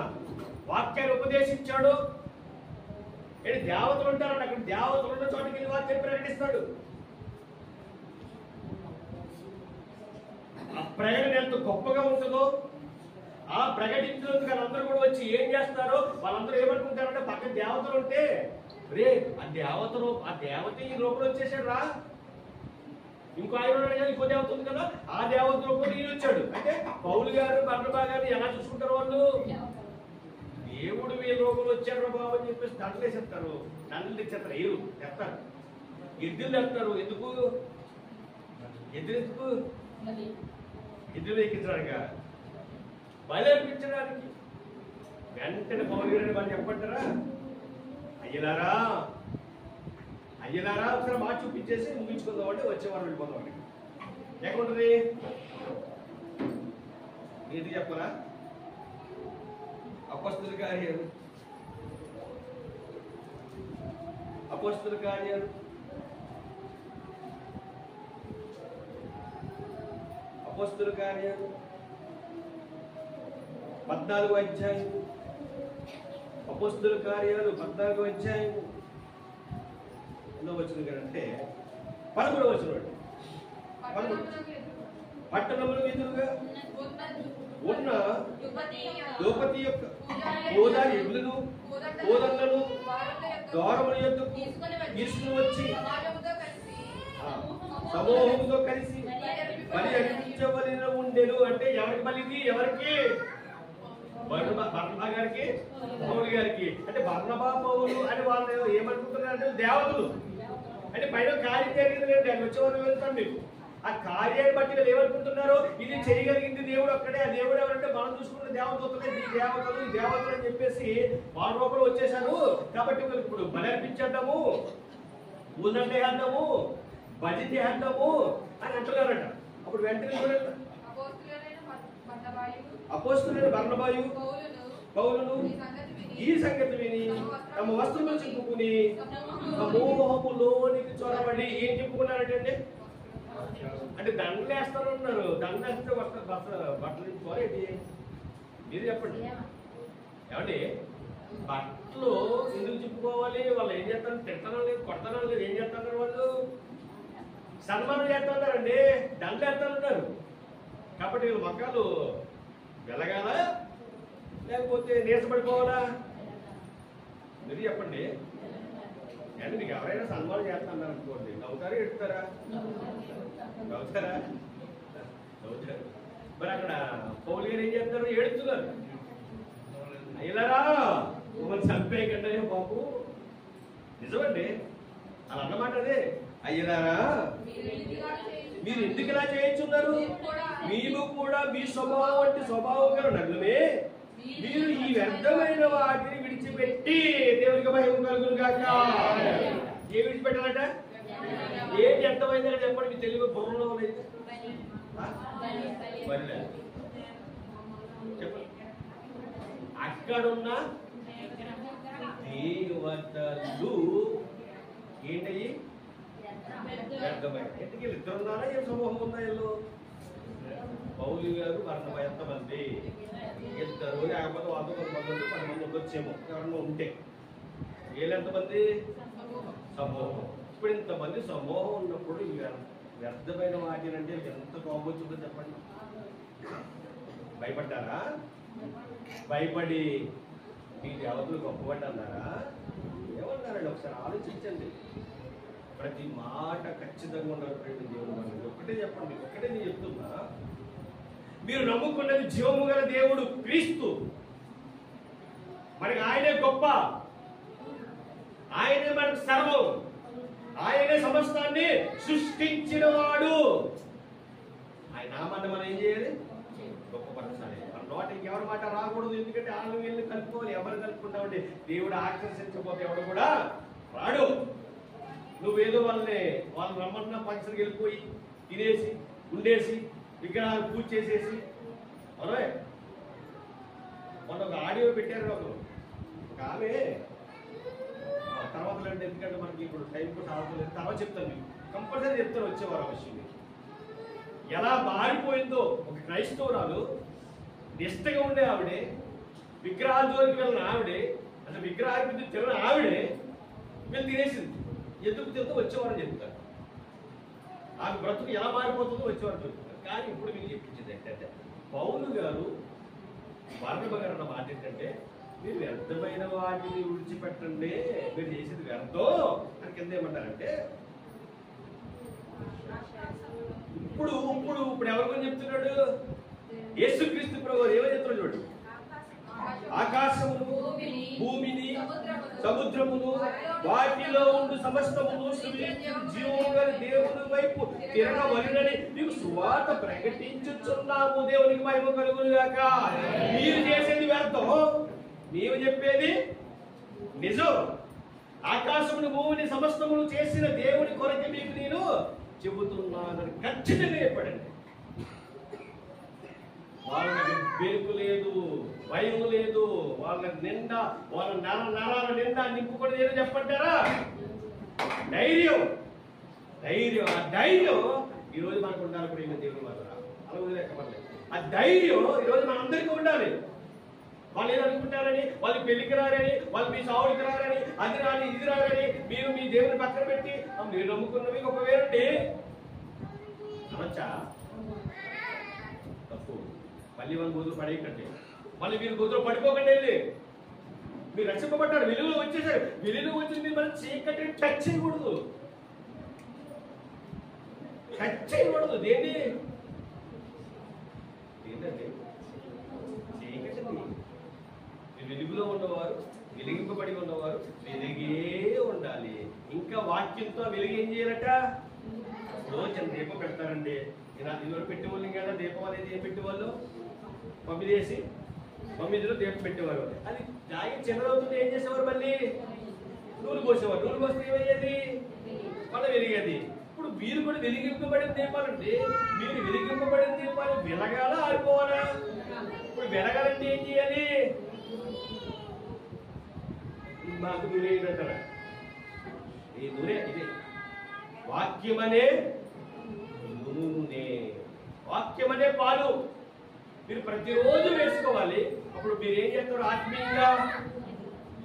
వాక్యాన్ని ఉపదేశించాడో. దేవతలు ఉంటారండి, అక్కడ దేవతలు ఉన్న చోటకి వెళ్ళి వాక్యాన్ని ప్రకటిస్తాడు. ఆ ప్రకటన ఎంత గొప్పగా ఉంటుందో. ఆ ప్రకటించినందుకు అందరూ కూడా వచ్చి ఏం చేస్తారో వాళ్ళందరూ ఏమనుకుంటారంటే, పక్కన దేవతలు ఉంటే రే ఆ దేవత ఈ లోపల వచ్చేసాడు రా, ఇంకో ఆయన ఇంకో దేవత ఉంది కదా, ఆ దేవత రూపంలో ఈయన వచ్చాడు. అంటే పౌలు గారు బర్నబా గారిని ఎలా చూసుకుంటారు వాళ్ళు? దేవుడు వీళ్ళ రూపంలో వచ్చాడు బాబు అని చెప్పేసి దండలు వేసేస్తారు. దండలు తెచ్చేస్తారు, ఏరు తెస్తారు, ఎద్దులు తెస్తారు. ఎందుకు ఎద్దులు ఎక్కించడానికి, బలి అర్పించడానికి. వెంటనే పౌలు గారిని వాళ్ళు చెప్పంటారా, అయ్యలారా ఒకసారి మాట చూపించేసి ముగించుకుందాం అంటే వచ్చేవారు వెళ్ళిపోతాం. అండి ఎక్కడుంటది? ఏంటి చెప్పరా? అపొస్తలుల కార్యాలు 14వ అధ్యాయం. అపొస్తలుల కార్యాలు 14వ అధ్యాయం ఎన్నో వచనం అంటే 13వ వచనం. పట్టణముల ఎదురుగా ఉన్న దుపతి యొక్క గోదారి ఎడ్లను కోదండలను ద్వారముల యొద్దకు తీసుకుని వచ్చి సమూహముతో కలిసి బలి అర్పించవలెను ఉండెను. అంటే ఎవరికి బలిది? ఎవరికి? బర్నబా గారికి, పౌలు గారికి. అంటే బర్నబా పౌలు అని వాళ్ళు ఏమనుకుంటున్నారంటే దేవతలు. అంటే పైన కార్యం జరిగింది అంటే అది వచ్చేవారు వెళ్తాం మీకు. ఆ కార్యాన్ని బట్టి వీళ్ళు ఏమనుకుంటున్నారు? ఇది చేయగలిగింది దేవుడు ఒక్కడే. ఆ దేవుడు ఎవరంటే మనం చూసుకున్న దేవతలే, ఈ దేవతలు అని చెప్పేసి వాళ్ళ రూపంలో వచ్చేసారు. కాబట్టి వీళ్ళు ఇప్పుడు బలి అర్పించేద్దాము, పూజలు చేద్దాము, భజన చేద్దాము అని అంటున్నారట. అప్పుడు వెంటనే చూడండి, అపోస్తలులైన బర్నబాయు పౌలును ఈ సంగతి విని తమ వస్త్రములు చింపుకుని సమూహములోనికి చొరబడి ఏం చెప్పుకున్నారటండి? అంటే దండలు వేస్తారు ఉన్నారు, దండలు వేస్తే బట్టలు తీసుకోవాలి ఏంటి మీరు చెప్పండి. ఏమండి బట్టలు ఎందుకు చెప్పుకోవాలి? వాళ్ళు ఏం చేస్తారు? తింటున్నారు లేదు, కొడతారు లేదు, ఏం చేస్తున్నారు? వాళ్ళు సన్మానం చేస్తున్నారండి, దండలు వేస్తున్నారు. కాబట్టి వీళ్ళు మొక్కలు వెలగాల లేకపోతే నీరసపడిపోవాలా? మీరు చెప్పండి. అంటే మీకు ఎవరైనా సన్మానం చేస్తున్నారు అనుకోండి, నవ్వుతారా ఎడుతారా? నవ్వుతారా? నవ్వుతారు. మరి అక్కడ పౌలు గారు ఏం చేస్తారు? ఏడుతున్నారు. అయ్యలారా మమ్మల్ని చంపేయకండి బాబు. నిజమండి అలా అన్నమాట. అదే అయ్యలారా మీరు ఎందుకు ఇలా చేయించున్నారు? మీరు కూడా మీ స్వభావం అంటే స్వభావం గల నగులే మీరు ఈ వ్యర్థమైన వాటిని విడిచిపెట్టి దేవునికి మహిమ కలుగును గాక. ఏ విడిచిపెట్టాలట? ఏంటి అర్థమైందని చెప్పండి. మీ తెలుగు బుర్రలో లేదు చెప్పండి. అక్కడున్న దేవతలు ఏంటయ్యి? వ్యర్థమైన. ఎందుకు ఇద్దరు ఉన్నారా? ఏ సమూహం ఉందా? ఇల్లు పౌలు గారు ఎంతమంది? ఇద్దరు, లేకపోతే వాళ్ళతో 10 మంది ఉండొచ్చేమో ఎవరన్నా ఉంటే. వీళ్ళు ఎంతమంది? సమూహం. ఇప్పుడు ఇంతమంది సమూహం ఉన్నప్పుడు వ్యర్థమైన వాటిని అంటే ఎంత కోపం వచ్చిందో చెప్పండి. భయపడ్డారా? భయపడి మీ దేవతలు గొప్పవాడు అన్నారా? ఏమన్నారండి? ఒకసారి ఆలోచించండి. ప్రతి మాట ఖచ్చితంగా ఉన్నటువంటి దేవుడు మనకి ఒక్కటే చెప్పండి. ఒక్కటే నేను చెప్తున్నా, మీరు నమ్ముకున్నది జీవము గల దేవుడు క్రీస్తు. మనకి ఆయనే గొప్ప, ఆయనే మనకు సర్వం, ఆయనే సమస్తాన్ని సృష్టించిన వాడు. ఆయన నామాన్ని మనం ఏం చేయాలి? గొప్పపరచాలి. మన నోటికి ఎవరి మాట రాకూడదు. ఎందుకంటే వాళ్ళు వీళ్ళని కలుపుకోవాలి. ఎవరు కలుపుకుంటామంటే దేవుడు ఆకర్షించకపోతే ఎవడు కూడా రాడు. నువ్వేదో వాళ్ళు రమ్మన్నా పంచరికి వెళ్ళిపోయి తినేసి ఉండేసి విగ్రహాలు పూజ చేసేసి అరే మొన్న ఒక ఆడియో పెట్టారు. ఒక ఆమె తర్వాత ఎందుకంటే మనకి ఇప్పుడు టైం కూడా అవసరం తర్వాత చెప్తాను. మీకు కంపల్సరీ చెప్తాను వచ్చేవారు ఆ విషయం. ఎలా మారిపోయిందో ఒక క్రైస్తవురాలు నిష్టగా ఉండే ఆవిడే, విగ్రహాల జోలికి వెళ్ళిన ఆవిడే, అంటే విగ్రహాల మీద తిరిగిన ఆవిడే వీళ్ళు తినేసింది. ఎందుకు తింటూ వచ్చేవారని చెప్తారు. ఆమె బ్రతుకు ఎలా మారిపోతుందో వచ్చేవారని చెప్తారు. కానీ ఇప్పుడు మీకు చెప్పించింది ఏంటంటే పౌలు గారు బర్నబా గారు అన్న మాట ఏంటంటే మీరు వ్యర్థమైన వాటిని విడిచిపెట్టండి, మీరు చేసేది వ్యర్థం అని కింద ఏమంటారంటే ఇప్పుడు ఇప్పుడు ఇప్పుడు ఎవరికని చెప్తున్నాడు? యేసుక్రీస్తు ప్రభువు ఏమని చెప్తున్నాడు చూడండి. ఆకాశమును భూమిని సముద్రమును వాటిలో ఉండు సమస్తమును జీవము గల దేవుని వైపు తిరగవలెనని మీకు సువార్త ప్రకటించుచున్నాము. దేవునికి మహిమ కలుగును గాక. మీరు చేసేది వ్యర్థం, నీవు చెప్పేది నిజం. ఆకాశమును భూమిని సమస్తమును చేసిన దేవుని కొరకు మీకు నేను చెబుతున్నానని ఖచ్చితంగా చెప్పాడండి. వాళ్ళకి బెరుకు లేదు, భయం లేదు, వాళ్ళ నిండా వాళ్ళ నరాల నిండా నింపుకొని ఏదో చెప్పంటారా? ధైర్యం. ధైర్యం. ఆ ధైర్యం ఈరోజు మనకు ఉండాలి. ప్రేమ దేవుని వల్ల అలా వదిలేకపడలేదు. ఆ ధైర్యం ఈరోజు మనందరికీ ఉండాలి. వాళ్ళు ఏదనుకుంటారని, వాళ్ళు పెళ్లికి రారని, వాళ్ళు మీ సావుడికి రారని, అది రాని ఇది రారని మీరు మీ దేవుని పక్కన పెట్టి మీరు నమ్ముకున్నవి ఒక వేరండి అనొచ్చా? తప్పు. మళ్ళీ వాళ్ళు గోతులు పడేయకండి. మళ్ళీ మీరు గోతులు పడిపోకండి. వెళ్ళి మీరు రక్షింపబడ్డారు, వెలుగులో వచ్చేసారు. వెలుగులో వచ్చి మీరు మనం చీకటి టచ్ చేయకూడదు. టచ్ చేయకూడదు. దేన్ని? ఏంటండి? చీకటి. వెలుగులో ఉన్నవారు, వెలిగింపబడి ఉన్నవారు వెలిగే ఉండాలి. ఇంకా వాక్యంతో వెలుగు ఏం చేయాలట? రోజు దీపం పెడతారండి. ఇదివరకు పెట్టేవాళ్ళు కదా దీపం అనేది. ఏం పెట్టేవాళ్ళు? పంపిదేసి 9లో దీపం పెట్టేవారు. అది దాగి చిన్నదవుతుంది. ఏం చేసేవారు? మళ్ళీ నూనె పోసేవారు. నూనె పోస్తే ఏమయ్యేది? మళ్ళీ వెలిగేది. ఇప్పుడు మీరు కూడా వెలిగింపబడిన దీపాలండి. మీరు వెలిగింపబడిన దీపాలు వెలగాల ఆరిపోవాలా? ఇప్పుడు వెలగాలంటే ఏం చేయాలి? మాకు నూనె ఏంటంటారా? ఈ నూనె ఇది వాక్యం అనే మీరు ప్రతిరోజు వేసుకోవాలి. అప్పుడు మీరు ఏం చేస్తారు? ఆత్మీయంగా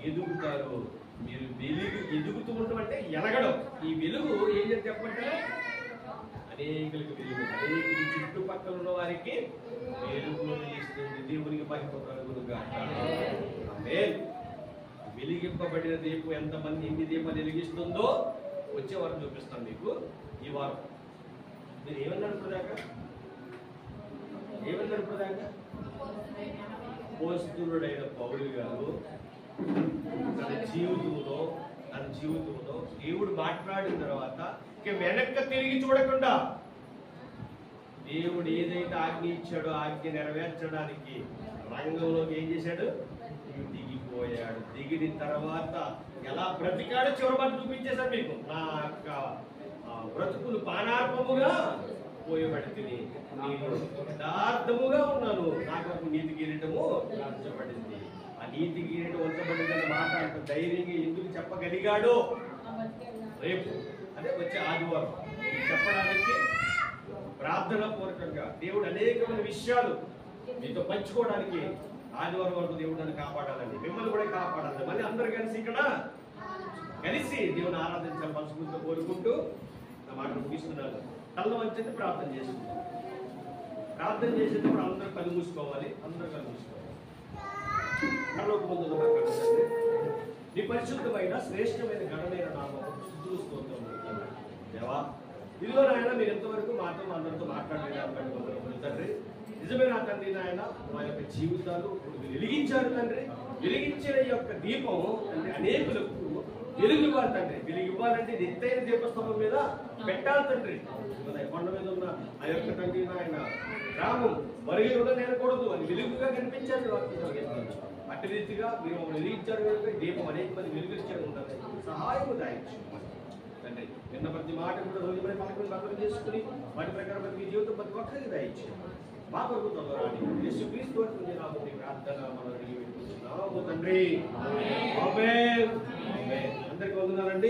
ఎదుగుతారు. మీరు వెలుగు ఎదుగుతూ ఉండడం అంటే ఎదగడం. ఈ వెలుగు ఏం చేసి చెప్పంటే అనేకులకు వెలుగు, అనేకులు చుట్టుపక్కల ఉన్న వారికి వెలుగు ఇస్తుంది. దేవునికి మహిమ కలుగునుగా. ఆమేన్. వెలిగింపబడిన దీపం ఎంతమంది ఎన్ని దీపాలు వెలిగిస్తుందో వచ్చే వారం చూపిస్తాను మీకు. ఈ వారం మీరు ఏమన్నారు ఇప్పటిదాకా? పోస్తులుడైన పౌలు గారు తన జీవితంలో దేవుడు మాట్లాడిన తర్వాత ఇక వెనక్కి తిరిగి చూడకుండా దేవుడు ఏదైతే ఆజ్ఞ ఇచ్చాడో ఆజ్ఞ నెరవేర్చడానికి రంగంలోకి ఏం చేశాడు? దిగిపోయాడు. దిగిన తర్వాత ఎలా బ్రతికాడో చివరి మాట చూపించేశాడు మీకు. నా యొక్క బ్రతుకులు పానార్పముగా పోయబడితిని, నేను యథార్థముగా ఉన్నాను, నాకు ఒక నీతి కిరీటము ఉంచబడింది. ఆ నీతి కిరీటం ఉంచబడిందన్న మాట అంత ధైర్యంగా ఎందుకు చెప్పగలిగాడో రేపు అదే వచ్చే ఆదివారం చెప్పడానికి ప్రార్థన పూర్వకంగా దేవుడు అనేకమైన విషయాలు మీతో పంచుకోవడానికి ఆదివారం వరకు దేవుడు నన్ను కాపాడాలని, మిమ్మల్ని కూడా కాపాడాలని, మళ్ళీ అందరూ కలిసి ఇక్కడ కలిసి దేవుని ఆరాధించాలి మనస్ఫూర్తిగా కోరుకుంటూ నా మాట ముగిస్తున్నాను. కళ్ళ వంచండి, ప్రార్థన చేసుకుంటాం. ప్రార్థన చేసేటప్పుడు అందరూ కళ్ళు మూసుకోవాలి. కళ్ళకు ముందు నీ పరిశుద్ధమైన శ్రేష్టమైన ఘనమైన నామము స్తుతులు స్తోత్రములు దేవా. ఇదిగో నాయన మీరు ఎంతవరకు మాతో అందరితో మాట్లాడలేదు తండ్రి. నిజమే నా తండ్రి నాయన, మా యొక్క జీవితాలు వెలిగించారు తండ్రి. వెలిగించిన యొక్క దీపం తండ్రి అనేకులకు వెలుగు ఇవ్వాలి తండ్రి. వెలుగు ఇవ్వాలంటే ఎత్తైన దీపస్తంభం మీద పెట్టాలి తండ్రి. కొండ మీద ఉన్న ఆ యొక్క తండ్రి నాయన గ్రామం మరుగులో నేరకూడదు, అది వెలుగుగా కనిపించాలి. అట్టి రీతిగా మీరు వెలిగించారు కనుక దీపం అనేక మంది వెలుగుచ్చారు ఉంటారు. సహాయం దాయించు తండ్రి. నిన్న ప్రతి మాట కూడా రోజు పలకలు భద్రం చేసుకుని వాటి ప్రకారం ప్రతి జీవితం ప్రతి ఒక్కరికి దాయించు. మా కొరకు తొందరని యేసుక్రీస్తు నామమున ప్రార్థన మనం అడిగి పెట్టుకుంటున్నాము తండ్రి. ఆమేన్. అందరికీ వందనాలండి.